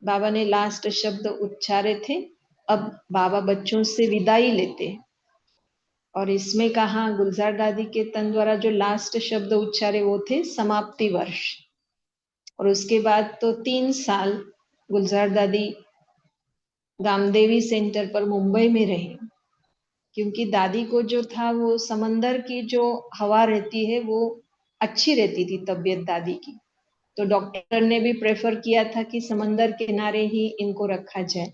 बाबा ने लास्ट शब्द उच्चारे थे, अब बाबा बच्चों से विदाई लेते हैं। और इसमें कहा गुलजार दादी के तन द्वारा जो लास्ट शब्द उच्चारे वो थे समाप्ति वर्ष। और उसके बाद तो 3 साल गुलजार दादी गामदेवी सेंटर पर मुंबई में रहे, क्योंकि दादी को जो था वो समंदर की जो हवा रहती है वो अच्छी रहती थी तबीयत दादी की। तो डॉक्टर ने भी प्रेफर किया था कि समंदर के किनारे ही इनको रखा जाए।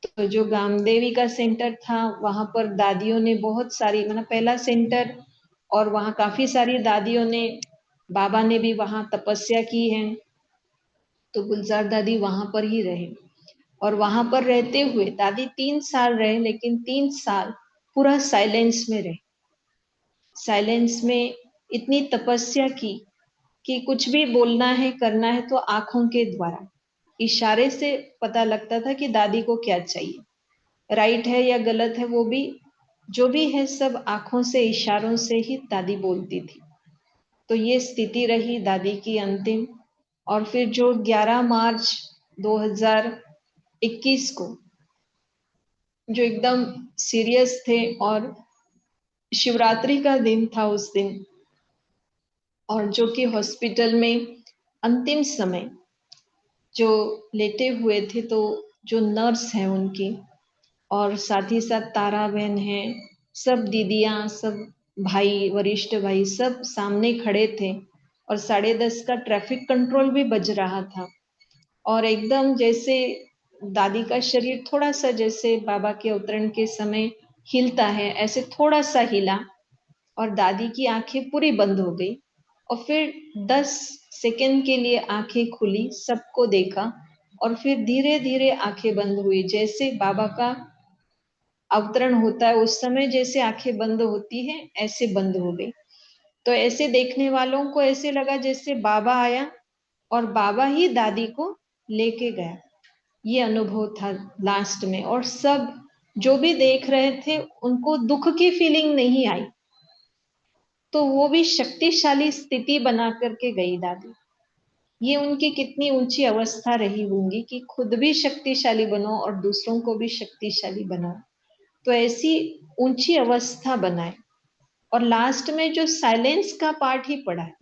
तो जो गामदेवी का सेंटर था वहां पर दादियों ने बहुत सारी, मतलब पहला सेंटर, और वहां काफी सारी दादियों ने, बाबा ने भी वहां तपस्या की है। तो गुलजार दादी वहां पर ही रहे। और वहां पर रहते हुए दादी 3 साल रहे, लेकिन 3 साल पूरा साइलेंस में रहे। साइलेंस में इतनी तपस्या की कि कुछ भी बोलना है करना है तो आंखों के द्वारा, इशारे से पता लगता था कि दादी को क्या चाहिए, राइट है या गलत है, वो भी जो भी है सब आंखों से इशारों से ही दादी बोलती थी। तो ये स्थिति रही दादी की अंतिम। और फिर जो 11 मार्च 2021 को जो एकदम सीरियस थे, और शिवरात्रि का दिन था उस दिन, और जो कि हॉस्पिटल में अंतिम समय जो लेटे हुए थे, तो जो नर्स है उनकी, और साथ ही साथ तारा बहन है, सब दीदियां, सब भाई, वरिष्ठ भाई सब सामने खड़े थे। और 10:30 का ट्रैफिक कंट्रोल भी बज रहा था। और एकदम जैसे दादी का शरीर थोड़ा सा जैसे बाबा के अवतरण के समय हिलता है, ऐसे थोड़ा सा हिला और दादी की आंखें पूरी बंद हो गई। और फिर 10 सेकंड के लिए आंखें खुली, सबको देखा, और फिर धीरे धीरे आंखें बंद हुई। जैसे बाबा का अवतरण होता है उस समय जैसे आंखें बंद होती है, ऐसे बंद हो गई। तो ऐसे देखने वालों को ऐसे लगा जैसे बाबा आया और बाबा ही दादी को लेके गया। ये अनुभव था लास्ट में। और सब जो भी देख रहे थे उनको दुख की फीलिंग नहीं आई। तो वो भी शक्तिशाली स्थिति बना करके गई दादी। ये उनकी कितनी ऊंची अवस्था रही होंगी कि खुद भी शक्तिशाली बनो और दूसरों को भी शक्तिशाली बनाओ। तो ऐसी ऊंची अवस्था बनाए। और लास्ट में जो साइलेंस का पार्ट ही पढ़ा है।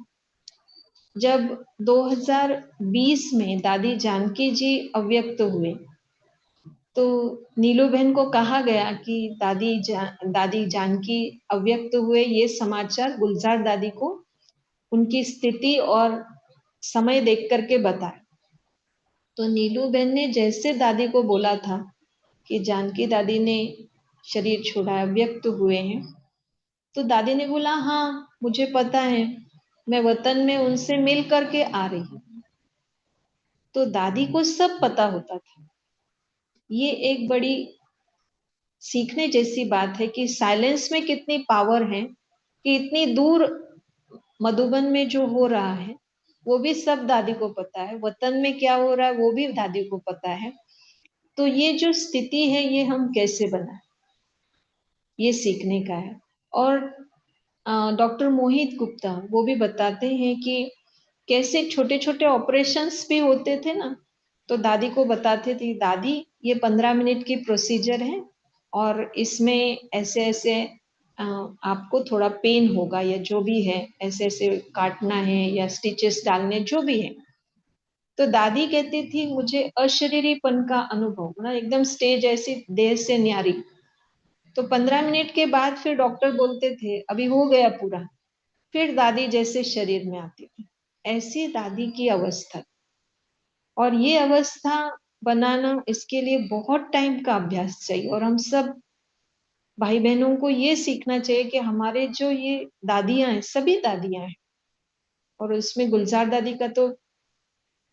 जब 2020 में दादी जानकी जी अव्यक्त हुए तो नीलू बहन को कहा गया कि दादी जानकी अव्यक्त हुए, ये समाचार गुलजार दादी को उनकी स्थिति और समय देख करके बताया। तो नीलू बहन ने जैसे दादी को बोला था कि जानकी दादी ने शरीर छोड़ा, अव्यक्त हुए हैं, तो दादी ने बोला हाँ मुझे पता है, मैं वतन में उनसे मिल करके आ रही हूँ। तो दादी को सब पता होता था। ये एक बड़ी सीखने जैसी बात है कि साइलेंस में कितनी पावर है, कि इतनी दूर मधुबन में जो हो रहा है वो भी सब दादी को पता है, वतन में क्या हो रहा है वो भी दादी को पता है। तो ये जो स्थिति है ये हम कैसे बनाए, ये सीखने का है। और डॉक्टर मोहित गुप्ता वो भी बताते हैं कि कैसे छोटे छोटे ऑपरेशंस भी होते थे ना, तो दादी को बताते थे दादी ये 15 मिनट की प्रोसीजर है और इसमें ऐसे ऐसे आपको थोड़ा पेन होगा या जो भी है, ऐसे ऐसे काटना है या स्टिचेस डालने जो भी है। तो दादी कहती थी मुझे अशरीरीपन का अनुभव ना, एकदम स्टेज ऐसी देह से न्यारी। तो 15 मिनट के बाद फिर डॉक्टर बोलते थे अभी हो गया पूरा, फिर दादी जैसे शरीर में आती थी। ऐसी दादी की अवस्था। और ये अवस्था बनाना, इसके लिए बहुत टाइम का अभ्यास चाहिए। और हम सब भाई बहनों को ये सीखना चाहिए कि हमारे जो ये दादियां हैं, सभी दादियां हैं, और उसमें गुलजार दादी का तो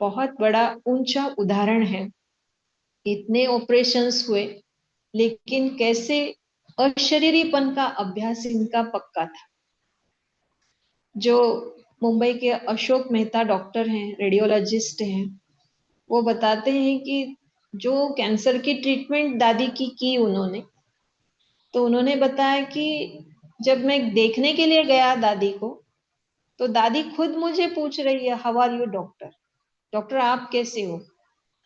बहुत बड़ा ऊंचा उदाहरण है। इतने ऑपरेशंस हुए लेकिन कैसे अशरीरीपन का अभ्यास इनका पक्का था। जो मुंबई के अशोक मेहता डॉक्टर हैं, रेडियोलॉजिस्ट हैं, वो बताते हैं कि जो कैंसर की ट्रीटमेंट दादी की उन्होंने, तो उन्होंने बताया कि जब मैं देखने के लिए गया दादी को, तो दादी खुद मुझे पूछ रही है how are you doctor, doctor आप कैसे हो।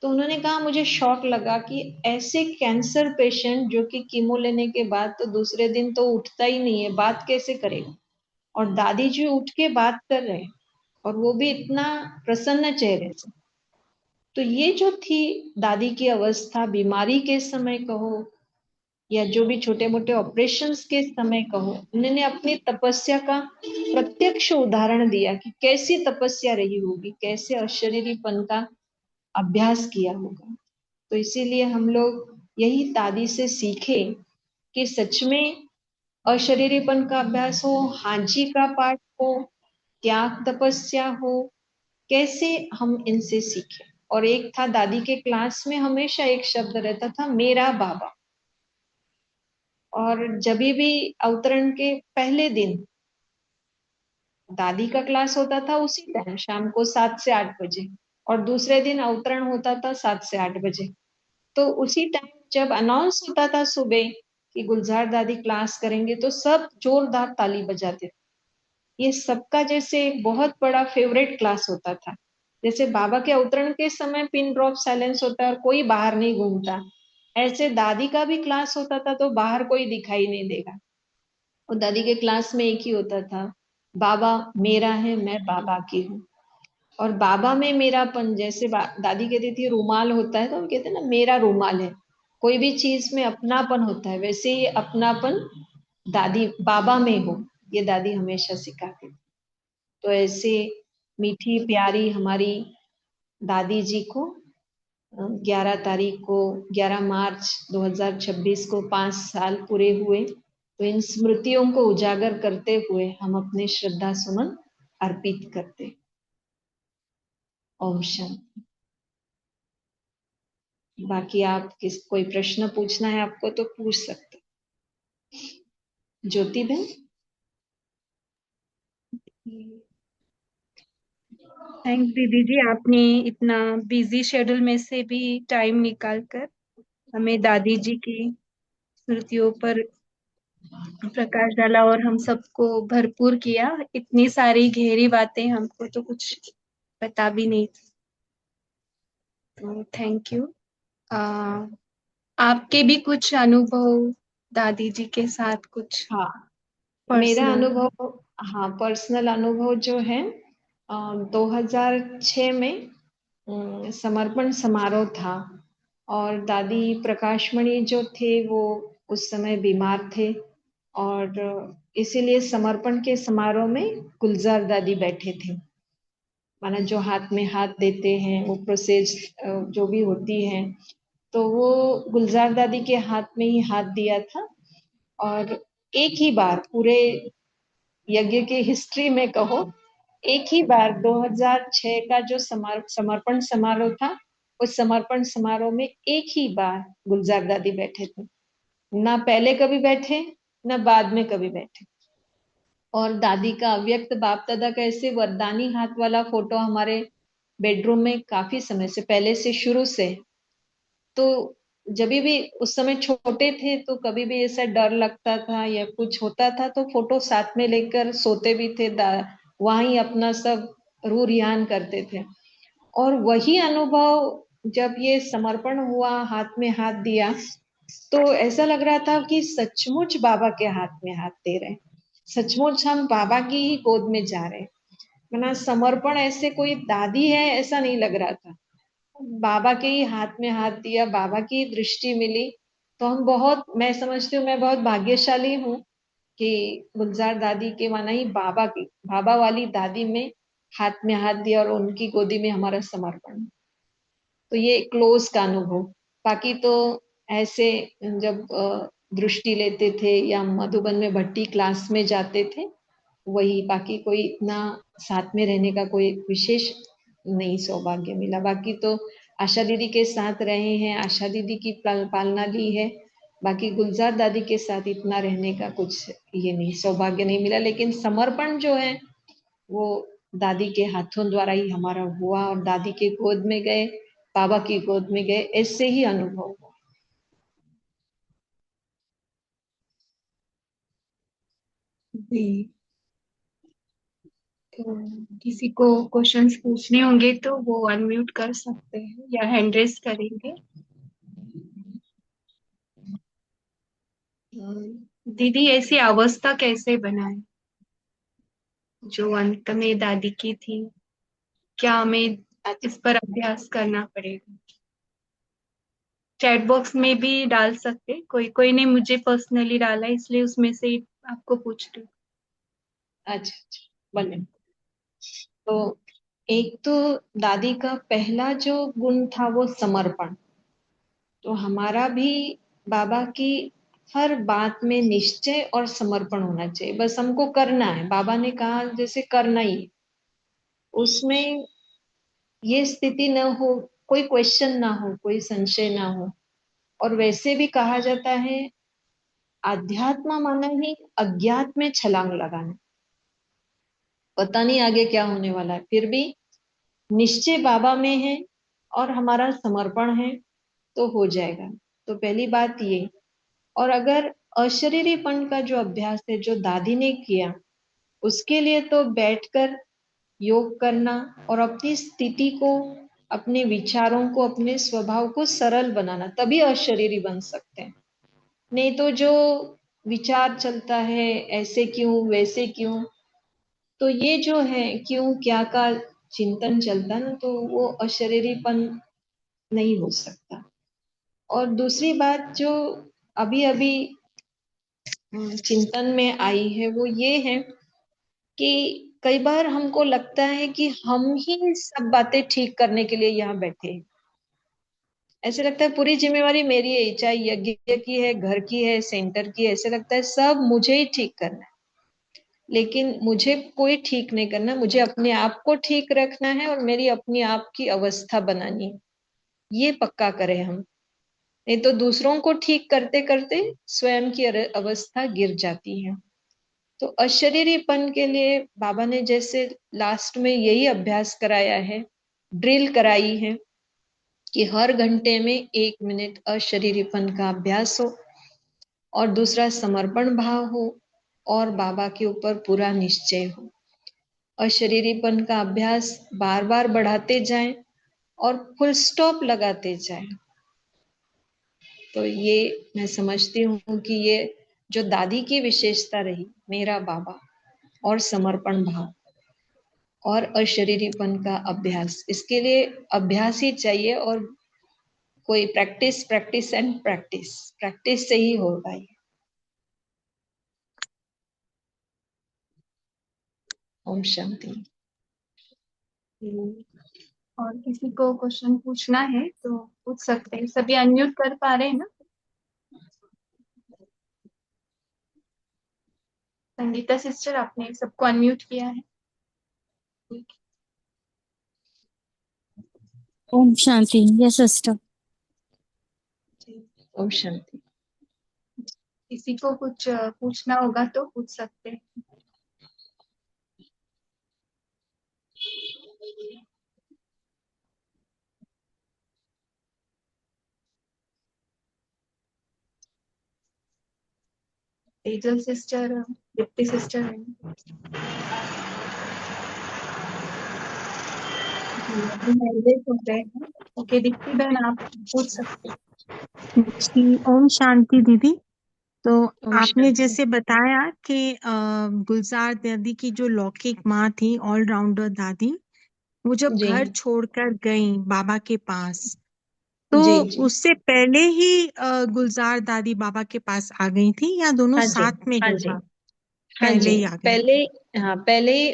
तो उन्होंने कहा मुझे शॉक लगा कि ऐसे कैंसर पेशेंट जो कि कीमो लेने के बाद तो दूसरे दिन तो उठता ही नहीं है, बात कैसे करेगा। और दादी जी उठ के बात कर रहे हैं और वो भी इतना प्रसन्न चेहरे से। तो ये जो थी दादी की अवस्था, बीमारी के समय कहो या जो भी छोटे मोटे ऑपरेशंस के समय कहो, उन्होंने अपनी तपस्या का प्रत्यक्ष उदाहरण दिया कि कैसी तपस्या रही होगी, कैसे अशरीरीपन का अभ्यास किया होगा। तो इसीलिए हम लोग यही दादी से सीखे कि सच में अशरीरीपन का अभ्यास हो, हाजी का पाठ हो, त्याग तपस्या हो, कैसे हम इनसे सीखें। और एक था दादी के क्लास में हमेशा एक शब्द रहता था मेरा बाबा। और जब भी अवतरण के पहले दिन दादी का क्लास होता था उसी टाइम शाम को 7 से 8 बजे, और दूसरे दिन अवतरण होता था 7 से 8 बजे। तो उसी टाइम जब अनाउंस होता था सुबह कि गुलजार दादी क्लास करेंगे तो सब जोरदार ताली बजाते थे। ये सबका जैसे एक बहुत बड़ा फेवरेट क्लास होता था। जैसे बाबा के अवतरण के समय पिन ड्रॉप साइलेंस होता है और कोई बाहर नहीं घूमता, ऐसे दादी का भी क्लास होता था तो बाहर कोई दिखाई नहीं देगा। और दादी के क्लास में एक ही होता था, बाबा मेरा है मैं बाबा की हूँ। और बाबा में मेरापन, जैसे दादी कहती थी रुमाल होता है तो हम कहते हैं ना मेरा रुमाल है, कोई भी चीज में अपनापन होता है, वैसे ही अपनापन दादी बाबा में हो, ये दादी हमेशा सिखाती थी। तो ऐसे मीठी प्यारी हमारी दादी जी को 11 तारीख को, 11 मार्च 2026 को 5 साल पूरे हुए। तो इन स्मृतियों को उजागर करते हुए हम अपने श्रद्धा सुमन अर्पित करते। ओम शांति। बाकी आप कोई प्रश्न पूछना है आपको तो पूछ सकते। ज्योति बहन। थैंक्स दीदी जी, आपने इतना बिजी शेड्यूल में से भी टाइम निकाल कर हमें दादी जी की स्मृतियों पर प्रकाश डाला और हम सबको भरपूर किया। इतनी सारी गहरी बातें हमको तो कुछ पता भी नहीं थी, तो थैंक यू। आपके भी कुछ अनुभव दादी जी के साथ कुछ हाँ, मेरा पर्सनल? अनुभव, हाँ पर्सनल अनुभव जो है, 2006 में समर्पण समारोह था, और दादी प्रकाशमणि जो थे वो उस समय बीमार थे, और इसीलिए समर्पण के समारोह में गुलजार दादी बैठे थे। माना जो हाथ में हाथ देते हैं, वो प्रोसेस जो भी होती है, तो वो गुलजार दादी के हाथ में ही हाथ दिया था। और एक ही बार पूरे यज्ञ के हिस्ट्री में कहो, एक ही बार 2006 का जो समर्पण समारोह था, उस समर्पण समारोह में एक ही बार गुलजार दादी बैठे थे। ना पहले कभी बैठे, ना बाद में कभी बैठे। और दादी का अव्यक्त बाप दादा का ऐसे वरदानी हाथ वाला फोटो हमारे बेडरूम में काफी समय से, पहले से, शुरू से। तो जब भी उस समय छोटे थे तो कभी भी ऐसा डर लगता था या कुछ होता था तो फोटो साथ में लेकर सोते भी थे, वहां ही अपना सब रू रियान करते थे। और वही अनुभव जब ये समर्पण हुआ, हाथ में हाथ दिया, तो ऐसा लग रहा था कि सचमुच बाबा के हाथ में हाथ दे रहे हैं, सचमुच हम बाबा की ही गोद में जा रहे हैं। वरना समर्पण ऐसे कोई दादी है ऐसा नहीं लग रहा था, बाबा के ही हाथ में हाथ दिया, बाबा की दृष्टि मिली। तो हम बहुत, मैं समझती हूँ मैं बहुत भाग्यशाली हूँ कि गुलजार दादी के माना ही बाबा की, बाबा वाली दादी में हाथ में हाथ दिया और उनकी गोदी में हमारा समर्पण। तो ये क्लोज का अनुभव। बाकी तो ऐसे जब दृष्टि लेते थे या मधुबन में भट्टी क्लास में जाते थे, वही, बाकी कोई इतना साथ में रहने का कोई विशेष नहीं सौभाग्य मिला। बाकी तो आशा दीदी के साथ रहे हैं, आशा दीदी की पालना ली है। बाकी गुलजार दादी के साथ इतना रहने का कुछ ये नहीं, सौभाग्य नहीं मिला। लेकिन समर्पण जो है वो दादी के हाथों द्वारा ही हमारा हुआ, और दादी के गोद में गए, बाबा की गोद में गए, ऐसे ही अनुभव हुआ। जी, तो किसी को क्वेश्चंस पूछने होंगे तो वो अनम्यूट कर सकते हैं या हैंड रेस करेंगे। दीदी, ऐसी अवस्था कैसे बनाए जो अंत में दादी की थी? क्या हमें इस पर अभ्यास करना पड़ेगा? चैट बॉक्स में भी डाल सकते, कोई कोई ने मुझे पर्सनली डाला इसलिए उसमें से आपको पूछ रही हूँ। अच्छा अच्छा, बोले। तो एक तो दादी का पहला जो गुण था वो समर्पण। तो हमारा भी बाबा की हर बात में निश्चय और समर्पण होना चाहिए, बस हमको करना है, बाबा ने कहा जैसे करना ही है। उसमें ये स्थिति न हो, कोई क्वेश्चन ना हो, कोई संशय ना हो। और वैसे भी कहा जाता है अध्यात्म माना ही अज्ञात में छलांग लगाना, पता नहीं आगे क्या होने वाला है, फिर भी निश्चय बाबा में है और हमारा समर्पण है तो हो जाएगा। तो पहली बात ये। और अगर अशरीरीपन का जो अभ्यास है जो दादी ने किया, उसके लिए तो बैठकर योग करना और अपनी स्थिति को, अपने विचारों को, अपने स्वभाव को सरल बनाना, तभी अशरीरी बन सकते हैं। नहीं तो जो विचार चलता है ऐसे क्यों वैसे क्यों, तो ये जो है क्यों क्या का चिंतन चलता है ना, तो वो अशरीरीपन नहीं हो सकता। और दूसरी बात जो अभी अभी चिंतन में आई है वो ये है कि कई बार हमको लगता है कि हम ही सब बातें ठीक करने के लिए यहाँ बैठे हैं। ऐसे लगता है पूरी जिम्मेवारी मेरी है, चाहे यज्ञ की है, घर की है, सेंटर की है, ऐसे लगता है सब मुझे ही ठीक करना है। लेकिन मुझे कोई ठीक नहीं करना, मुझे अपने आप को ठीक रखना है और मेरी अपनी आप की अवस्था बनानी है। ये पक्का करें हम, नहीं तो दूसरों को ठीक करते करते स्वयं की अवस्था गिर जाती है। तो अशरीरीपन के लिए बाबा ने जैसे लास्ट में यही अभ्यास कराया है, ड्रिल कराई है कि हर घंटे में 1 मिनट अशरीरीपन का अभ्यास हो, और दूसरा समर्पण भाव हो, और बाबा के ऊपर पूरा निश्चय हो। अशरीरीपन का अभ्यास बार बार बढ़ाते जाएं और फुल स्टॉप लगाते जाएं। तो ये मैं समझती हूँ कि ये जो दादी की विशेषता रही, मेरा बाबा और समर्पण भाव और अशरीरीपन का अभ्यास, इसके लिए अभ्यास ही चाहिए, और कोई practice practice and practice, practice से ही होगा ये। ओम शांति। और किसी को क्वेश्चन पूछना है तो पूछ सकते हैं। सभी अनम्यूट कर पा रहे हैं ना? संगीता सिस्टर, आपने सबको अनम्यूट किया है? ओम शांति। Yes sister. ओम शांति। किसी को कुछ पूछना होगा तो पूछ सकते हैं। तेजल सिस्टर, दीप्ति सिस्टर है। ओके दीप्ति बहन, आप पूछ सकते हैं। जी, ओम शांति दीदी। तो ओम आपने शांति। जैसे बताया कि गुलजार दादी की जो लौकिक माँ थी, ऑलराउंडर दादी, वो जब जी घर छोड़कर गई बाबा के पास, जी तो जी। उससे पहले ही गुलजार दादी बाबा के पास आ गई थी, या दोनों हाँ जी, साथ में हाँ गई? जी, हाँ पहले जी। ही आ गई? पहले, हाँ पहले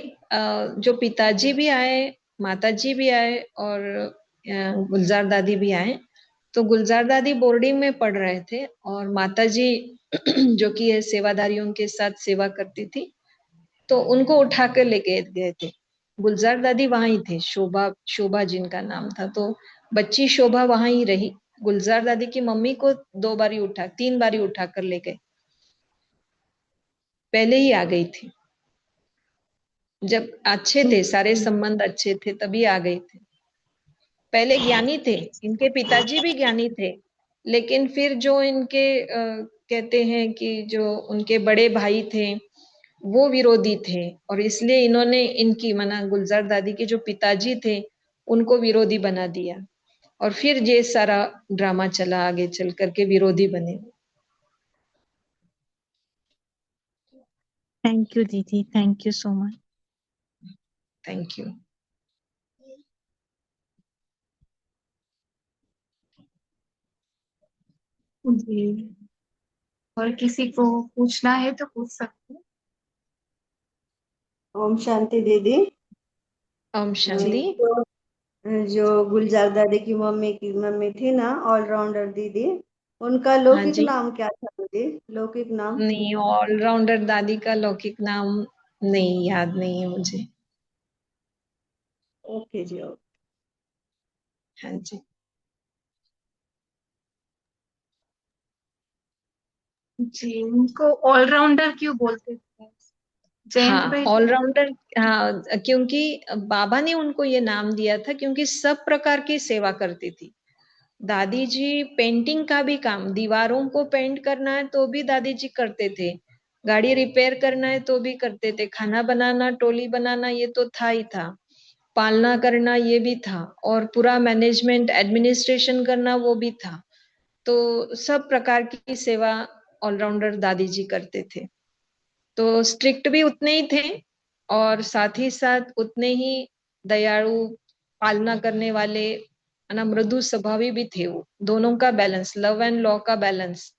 जो पिताजी भी आए, माताजी भी आए, और गुलजार दादी भी आए। तो गुलजार दादी बोर्डिंग में पढ़ रहे थे, और माताजी जो कि है सेवादारियों के साथ सेवा करती थी, तो उनको उठा कर लेके गए थे। गुलजार दादी वहां ही थे, शोभा, शोभा जिनका नाम था। तो बच्ची शोभा वहां ही रही। गुलजार दादी की मम्मी को 2 बारी उठा, 3 बारी उठा कर ले गए, पहले ही आ गई थी। जब अच्छे थे, सारे संबंध अच्छे थे, तभी आ गए थे। पहले ज्ञानी थे, इनके पिताजी भी ज्ञानी थे, लेकिन फिर जो इनके कहते हैं कि जो उनके बड़े भाई थे वो विरोधी थे, और इसलिए इन्होंने इनकी, माना गुलजार दादी के जो पिताजी थे उनको विरोधी बना दिया, और फिर ये सारा ड्रामा चला, आगे चल करके विरोधी बने। थैंक यू दीदी, thank you so much. Thank you. जी, और किसी को पूछना है तो पूछ सकते हैं। ओम शांति दीदी। ओम शांति। जो गुलजार दादी की मम्मी थी ना, ऑलराउंडर दीदी, उनका हाँ लौकिक जी। नाम क्या था दीदी? लौकिक नाम? नहीं, ऑलराउंडर दादी का लौकिक नाम नहीं याद, नहीं है मुझे। ओके जी, ओके। हाँ जी। जी, उनको ऑलराउंडर क्यों बोलते थे? जयंत हाँ, भाई। ऑलराउंडर। हाँ, क्योंकि बाबा ने उनको ये नाम दिया था, क्योंकि सब प्रकार की सेवा करती थी दादी जी। पेंटिंग का भी काम, दीवारों को पेंट करना है तो भी दादी जी करते थे, गाड़ी रिपेयर करना है तो भी करते थे, खाना बनाना, टोली बनाना, ये तो था ही था, पालना करना ये भी था, और पूरा मैनेजमेंट एडमिनिस्ट्रेशन करना वो भी था। तो सब प्रकार की सेवा ऑलराउंडर दादी जी करते थे। तो स्ट्रिक्ट भी उतने ही थे, और साथ ही साथ उतने ही दयालु, पालना करने वाले, है ना, मृदु स्वभावी भी थे। वो दोनों का बैलेंस, लव एंड लॉ का बैलेंस।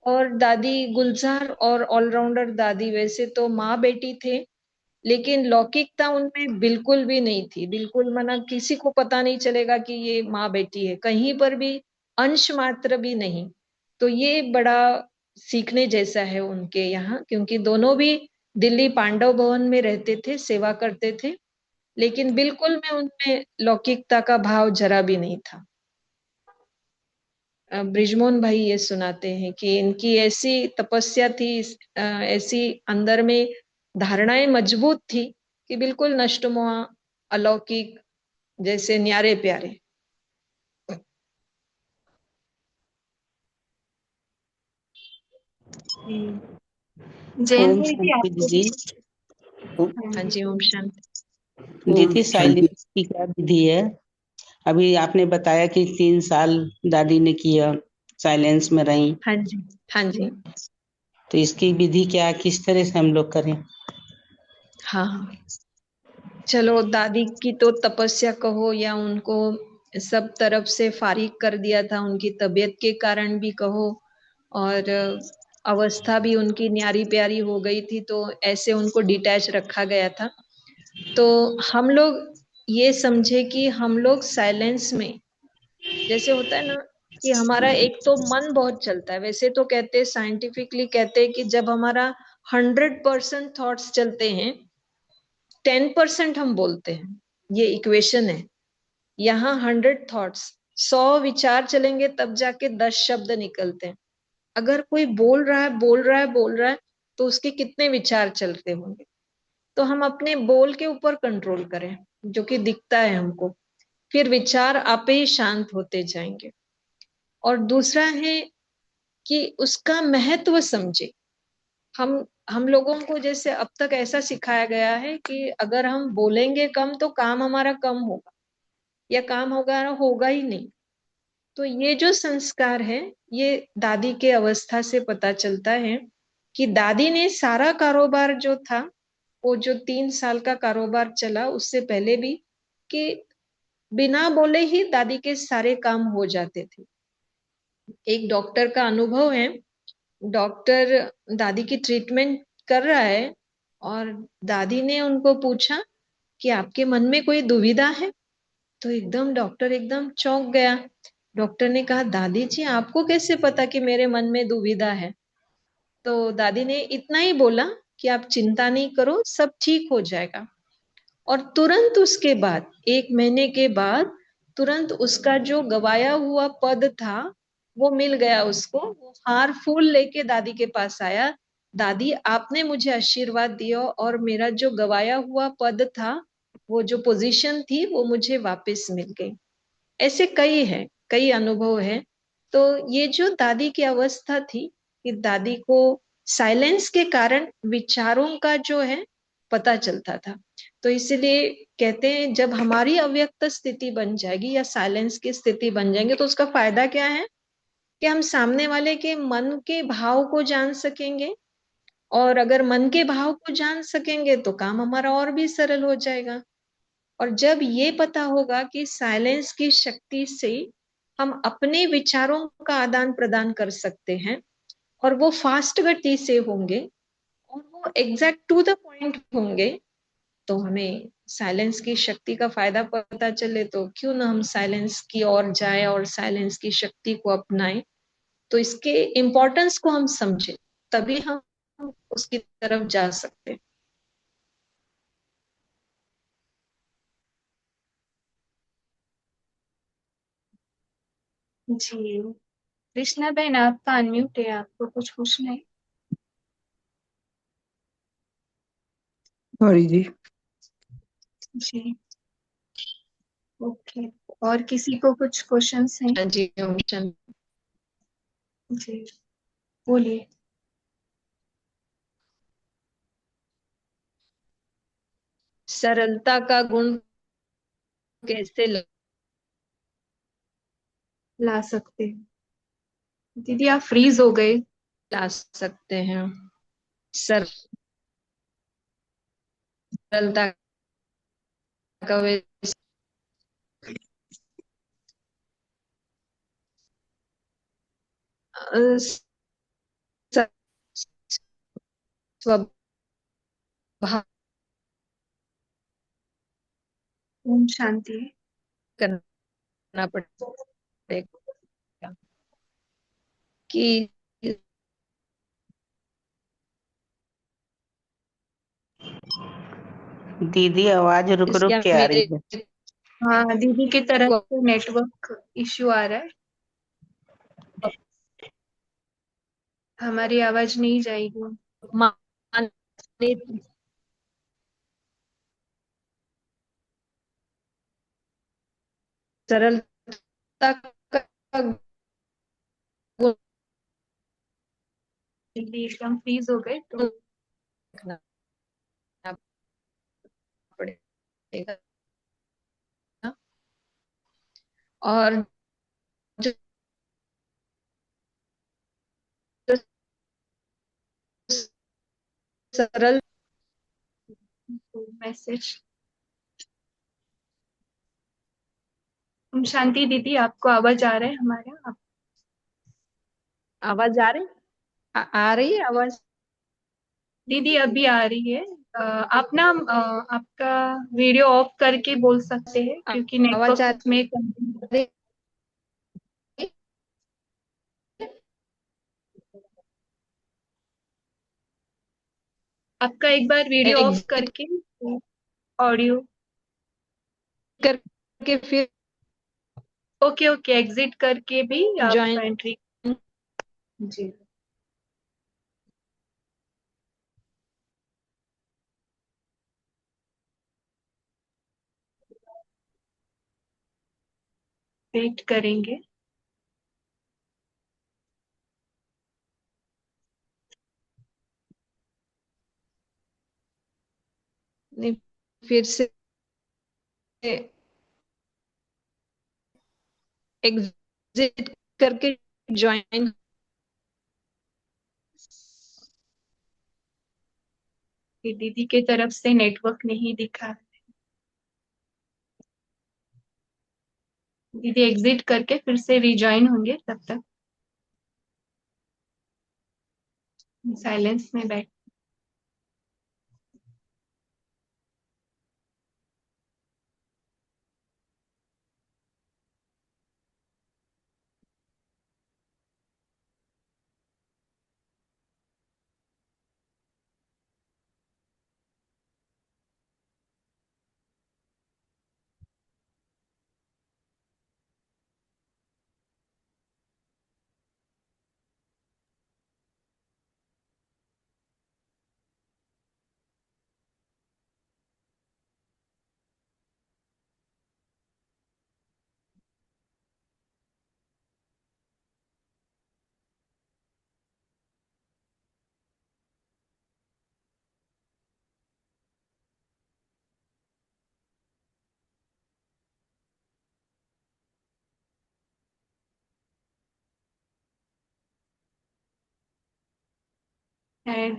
और दादी गुलजार और ऑलराउंडर दादी वैसे तो माँ बेटी थे, लेकिन लौकिकता उनमें बिल्कुल भी नहीं थी, बिल्कुल, माना किसी को पता नहीं चलेगा कि ये माँ बेटी है, कहीं पर भी अंश मात्र भी नहीं। तो ये बड़ा सीखने जैसा है उनके यहाँ, क्योंकि दोनों भी दिल्ली पांडव भवन में रहते थे, सेवा करते थे, लेकिन बिल्कुल में उनमें लौकिकता का भाव जरा भी नहीं था। ब्रिजमोहन भाई ये सुनाते हैं कि इनकी ऐसी तपस्या थी, ऐसी अंदर में धारणाएं मजबूत थी कि बिल्कुल नष्टमुआ, अलौकिक, जैसे न्यारे प्यारे। जयंत ओम दीदी शांति आपको जी। हाँ जी, ओम शांति। दीदी साइलेंस की क्या विधि है? अभी आपने बताया कि 3 साल दादी ने किया, साइलेंस में रही, हाँ जी, हाँ जी, तो इसकी विधि क्या, किस तरह से हम लोग करें? हाँ। चलो, दादी की तो तपस्या कहो या उनको सब तरफ से फारिग कर दिया था, उनकी तबीयत के कारण भी कहो, और अवस्था भी उनकी न्यारी प्यारी हो गई थी, तो ऐसे उनको डिटैच रखा गया था। तो हम लोग ये समझे कि हम लोग साइलेंस में, जैसे होता है ना कि हमारा एक तो मन बहुत चलता है, वैसे तो कहते हैं, साइंटिफिकली कहते हैं कि जब हमारा 100% थॉट्स चलते हैं, 10% हम बोलते हैं। ये इक्वेशन है। यहाँ 100 थॉट्स, 100 विचार चलेंगे तब जाके 10 शब्द निकलते हैं। अगर कोई बोल रहा है, बोल रहा है, बोल रहा है, तो उसके कितने विचार चलते होंगे? तो हम अपने बोल के ऊपर कंट्रोल करें, जो कि दिखता है हमको, फिर विचार आपे ही शांत होते जाएंगे। और दूसरा है कि उसका महत्व समझे। हम लोगों को जैसे अब तक ऐसा सिखाया गया है कि अगर हम बोलेंगे कम तो काम हमारा कम होगा, या काम होगा होगा ही नहीं। तो ये जो संस्कार है, ये दादी के अवस्था से पता चलता है कि दादी ने सारा कारोबार जो था, वो जो 3 साल का कारोबार चला, उससे पहले भी, कि बिना बोले ही दादी के सारे काम हो जाते थे। एक डॉक्टर का अनुभव है, डॉक्टर दादी की ट्रीटमेंट कर रहा है, और दादी ने उनको पूछा कि आपके मन में कोई दुविधा है? तो एकदम डॉक्टर एकदम चौंक गया। डॉक्टर ने कहा, दादी जी आपको कैसे पता कि मेरे मन में दुविधा है? तो दादी ने इतना ही बोला कि आप चिंता नहीं करो, सब ठीक हो जाएगा। और तुरंत उसके बाद, 1 महीने के बाद, तुरंत उसका जो गवाया हुआ पद था वो मिल गया उसको। वो हार फूल लेके दादी के पास आया, दादी आपने मुझे आशीर्वाद दिया और मेरा जो गवाया हुआ पद था, वो जो पोजीशन थी, वो मुझे वापस मिल गई। ऐसे कई अनुभव है। तो ये जो दादी की अवस्था थी, कि दादी को साइलेंस के कारण विचारों का जो है पता चलता था। तो इसलिए कहते हैं, जब हमारी अव्यक्त स्थिति बन जाएगी या साइलेंस की स्थिति बन जाएंगे, तो उसका फायदा क्या है कि हम सामने वाले के मन के भाव को जान सकेंगे, और अगर मन के भाव को जान सकेंगे तो काम हमारा और भी सरल हो जाएगा। और जब ये पता होगा कि साइलेंस की शक्ति से हम अपने विचारों का आदान प्रदान कर सकते हैं, और वो फास्ट गति से होंगे, और वो एग्जैक्ट टू द पॉइंट होंगे, तो हमें साइलेंस की शक्ति का फायदा पता चले, तो क्यों ना हम साइलेंस की ओर जाए और साइलेंस की शक्ति को अपनाएं। तो इसके इम्पोर्टेंस को हम समझें, तभी हम उसकी तरफ जा सकते हैं। जी, कृष्णा बहन आपका अनम्यूट है, आपको कुछ पूछना है? सॉरी जी। जी, ओके। और किसी को कुछ क्वेश्चंस हैं? हाँ जी, ओम शांति। जी, बोलिए। सरलता का गुण कैसे ला सकते हैं। दीदी आप फ्रीज हो गए। ला सकते हैं? सरलता का स्वभाव ओम शांति। करना पड़ेगा कि दीदी आवाज रुक रुक या के आ मेरे रही है। हाँ, दीदी की तरफ से नेटवर्क इश्यू आ रहा है, हमारी आवाज नहीं जाएगी। माने सरलता का गुण दीदी एकदम फ्रीज हो गए तो रखना पड़ेगा। और जो सरल मैसेज शांति दीदी, आपको आवाज आ रहा है हमारा? आवाज आ रही आ रही है आवाज? दीदी अभी आ रही है। आप ना आपका वीडियो ऑफ करके बोल सकते हैं क्योंकि आवाज आ नेटवर्क में रही आपका एक बार वीडियो ऑफ एग्जिट करके ऑडियो। करके फिर ओके ओके, एग्जिट करके भी आप ज्वाइन। एंट्री। जी वेट करेंगे। नहीं, फिर से एग्जिट करके ज्वाइन। कि दीदी के तरफ से नेटवर्क नहीं दिखा। दीदी एग्जिट करके फिर से रिज्वाइन होंगे, तब तक साइलेंस में बैठ।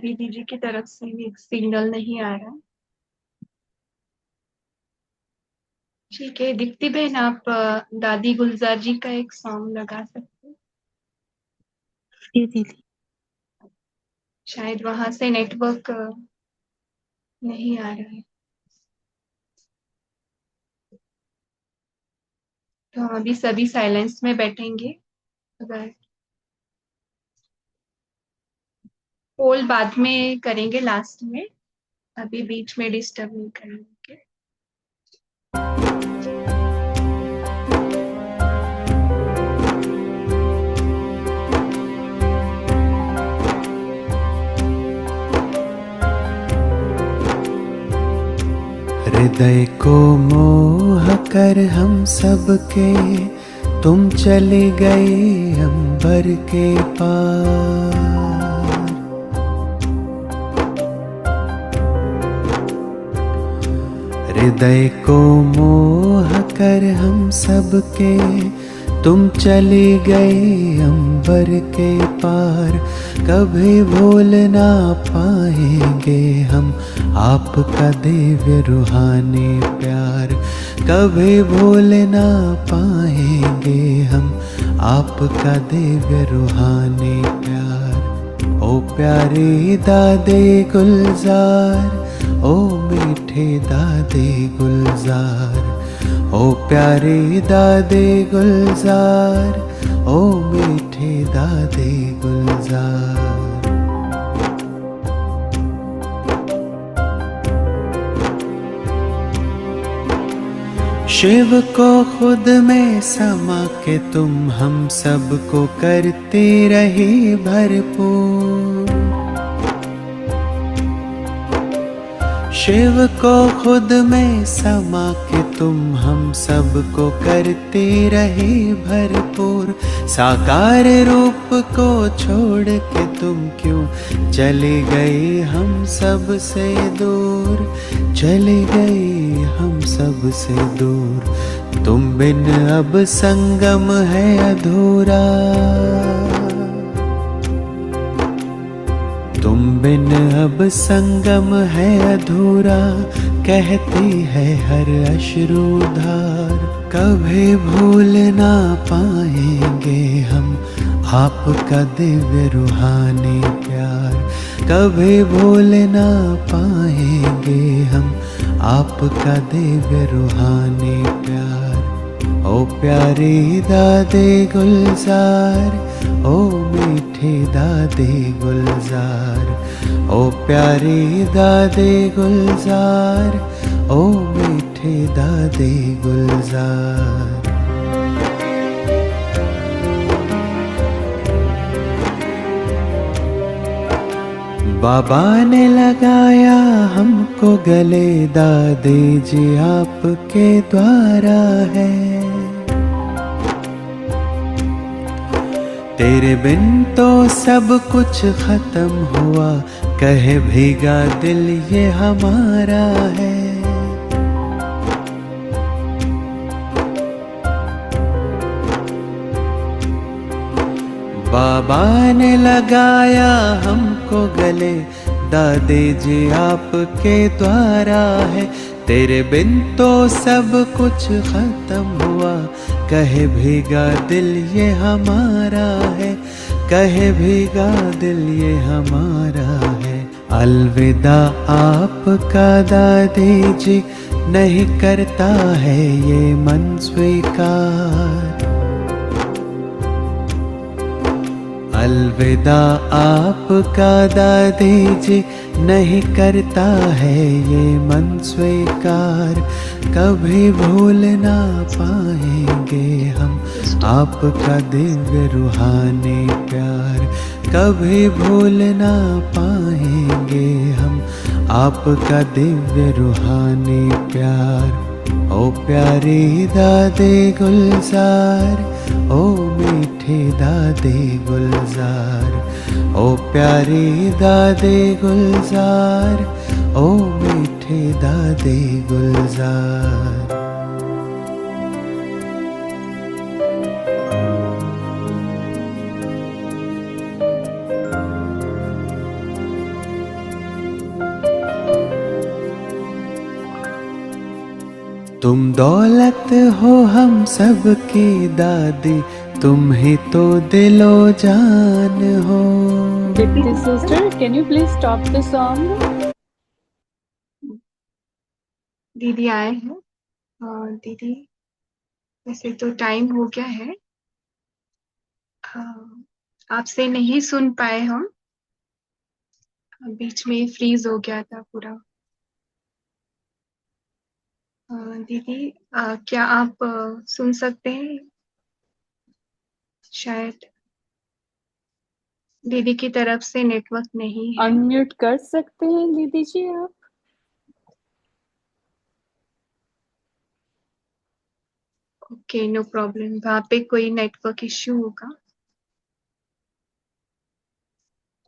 दीदी जी की तरफ से भी सिग्नल नहीं आ रहा। ठीक है दीप्ति बहन, आप दादी गुलजार जी का एक सॉन्ग लगा सकते हैं? जी दीदी। शायद वहां से नेटवर्क नहीं आ रहा है, तो हम अभी सभी साइलेंस में बैठेंगे। अगर पोल बाद में करेंगे, लास्ट में, अभी बीच में डिस्टर्ब नहीं करेंगे। हृदय को मोह कर हम सबके तुम चली गई अंबर के पार। हृदय को मोह कर हम सबके तुम चली गई अंबर के पार। कभी भूल ना पाएंगे हम आपका दिव्य रूहानी प्यार। कभी भूल ना पाएंगे हम आपका दिव्य रूहानी प्यार। ओ प्यारे दादे गुलजार, ओ मीठे दादे गुलजार, ओ प्यारे दादे गुलजार, ओ मीठे दादे गुलजार। शिव को खुद में समा के तुम हम सबको करते रही भरपूर। शिव को खुद में समा के तुम हम सब को करते रहे भरपूर। साकार रूप को छोड़ के तुम क्यों चले गए हम सब से दूर, चले गए हम सब से दूर। तुम बिन अब संगम है अधूरा, तुम बिन अब संगम है अधूरा, कहती है हर अश्रुधार। कभी भूल ना पाएंगे हम आपका दिव्य रूहानी प्यार, कभी भूल ना पाएंगे हम आपका दिव्य रूहानी प्यार। ओ प्यारे दादे गुलजार, ओ मीठे दादे गुलजार, ओ प्यारे दादे गुलजार, ओ मीठे दादे गुलजार। बाबा ने लगाया हमको गले, दादे जी आपके द्वारा है। तेरे बिन तो सब कुछ खत्म हुआ, कहे भीगा दिल ये हमारा है। बाबा ने लगाया हमको गले, दादे जी आपके द्वारा है। तेरे बिन तो सब कुछ खत्म हुआ, कहे भीगा दिल ये हमारा है, कहे भीगा दिल ये हमारा है। अलविदा आपका दादी जी, नहीं करता है ये मन स्वीकार। अलविदा आपका दादी जी, नहीं करता है ये मन स्वीकार। कभी भूल ना पाएंगे हम आपका दिव्य रूहानी प्यार, कभी भूल ना पाएंगे हम आपका दिव्य रूहानी प्यार। ओ प्यारे दादे गुलजार, ओ मीठे दादे गुलजार, ओ प्यारे दादे गुलजार, ओ मीठे दादे गुलजार। तुम दौलत हो हम सब की दादी, तुम ही तो दिलो जान हो। Dipti sister, can you please stop the song? दीदी आए हैं और दीदी वैसे तो टाइम हो गया है, आपसे नहीं सुन पाए हम, बीच में फ्रीज हो गया था पूरा। दीदी क्या आप सुन सकते हैं? शायद दीदी की तरफ से नेटवर्क नहीं है। अनम्यूट कर सकते हैं दीदी जी आप? ओके, नो प्रॉब्लम, वहाँ पे कोई नेटवर्क इश्यू होगा।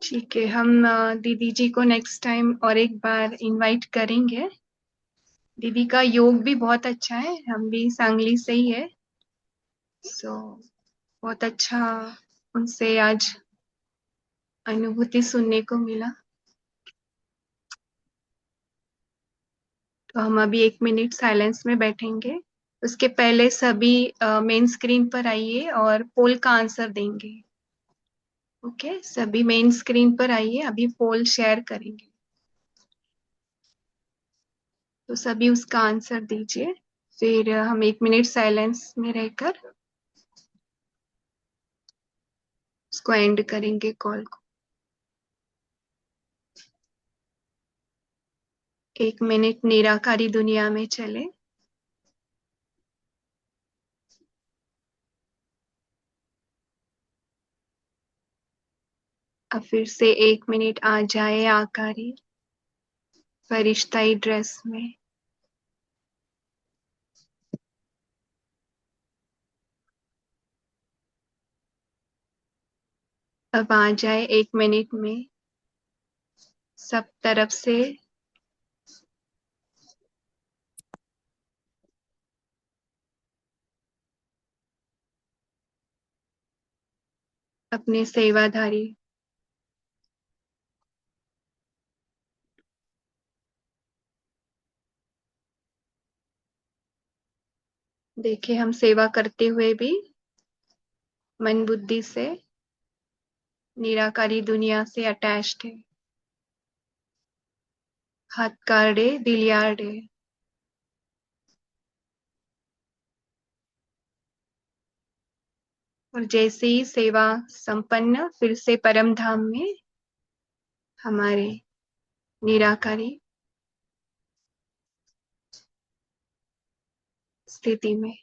ठीक है, हम दीदी जी को नेक्स्ट टाइम और एक बार इनवाइट करेंगे। दीदी का योग भी बहुत अच्छा है, हम भी सांगली से ही है, सो बहुत अच्छा उनसे आज अनुभूति सुनने को मिला। तो हम अभी 1 मिनट साइलेंस में बैठेंगे, उसके पहले सभी मेन स्क्रीन पर आइए और पोल का आंसर देंगे। ओके, सभी मेन स्क्रीन पर आइए, अभी पोल शेयर करेंगे, तो सभी उसका आंसर दीजिए। फिर हम 1 मिनट साइलेंस में रहकर उसको एंड करेंगे कॉल को। 1 मिनट निराकारी दुनिया में चले। अब फिर से 1 मिनट आ जाए आकारी, फरिश्ताई ड्रेस में। अब आ जाए 1 मिनट में सब तरफ से अपने सेवाधारी देखे हम सेवा करते हुए भी मन बुद्धि से निराकारी दुनिया से अटैच्ड है। हाथ काड़े दिल याड़े। और जैसे ही सेवा संपन्न फिर से परम धाम में हमारे निराकारी स्थिति में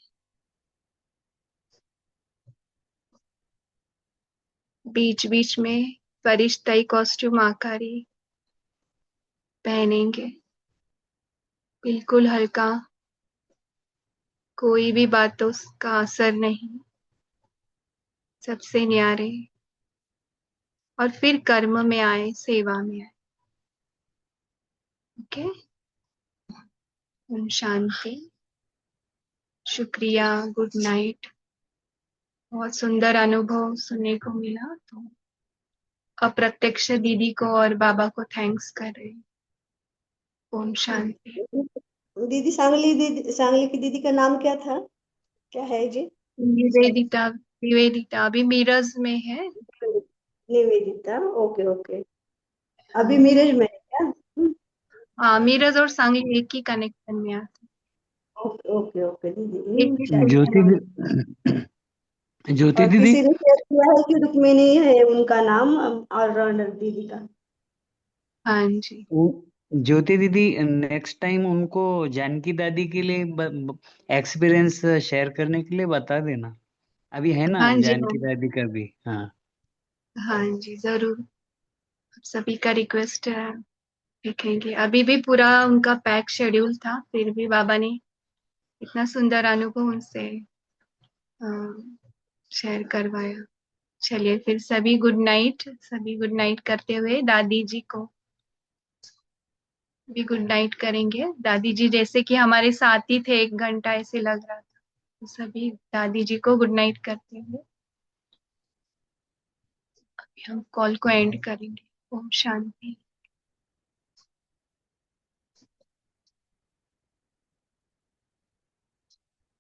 बीच बीच में फरिश्ताई कॉस्ट्यूम आकारी पहनेंगे, बिल्कुल हल्का, कोई भी बातों का असर नहीं, सबसे न्यारे। और फिर कर्म में आए, सेवा में आए। ओके, ओम शांति, शुक्रिया, गुड नाइट। बहुत सुंदर अनुभव सुनने को मिला, तो अप्रत्यक्ष दीदी को और बाबा को थैंक्स कर रहे हैं। ओम शांति। दीदी सांगली की दीदी का नाम क्या था, क्या है जी? निवेदिता, निवेदिता अभी मीरज में है। Nivedita, okay okay. अभी मीरज में है क्या? हाँ, मीरज और सांगली एक ही कनेक्शन में आते ओके ओके ओके दीदी। एक ही चलिए। ज्योति ज्योति और दीदी, किसी ने शेयर किया है कि रुक्मिणी है उनका नाम, ऑलराउंडर दीदी का। हाँ जी, ज्योति दीदी नेक्स्ट टाइम उनको जानकी दादी के लिए एक्सपीरियंस शेयर करने के लिए बता देना। अभी है ना हाँ जी, हाँ, जानकी दादी का भी। हाँ, हाँ जी, जरूर। आप सभी का रिक्वेस्ट है, देखेंगे। अभी भी पूरा उनका पैक शेड्यूल था, फिर भी बाबा ने इतना सुंदर अनुभव उनसे शेयर करवाया। चलिए फिर सभी गुड नाइट, सभी गुड नाइट करते हुए दादी जी को भी गुड नाइट करेंगे। दादी जी जैसे कि हमारे साथ ही थे, 1 घंटा ऐसे लग रहा था। तो सभी दादी जी को गुड नाइट करते हुए अभी हम कॉल को एंड करेंगे। ओम शांति।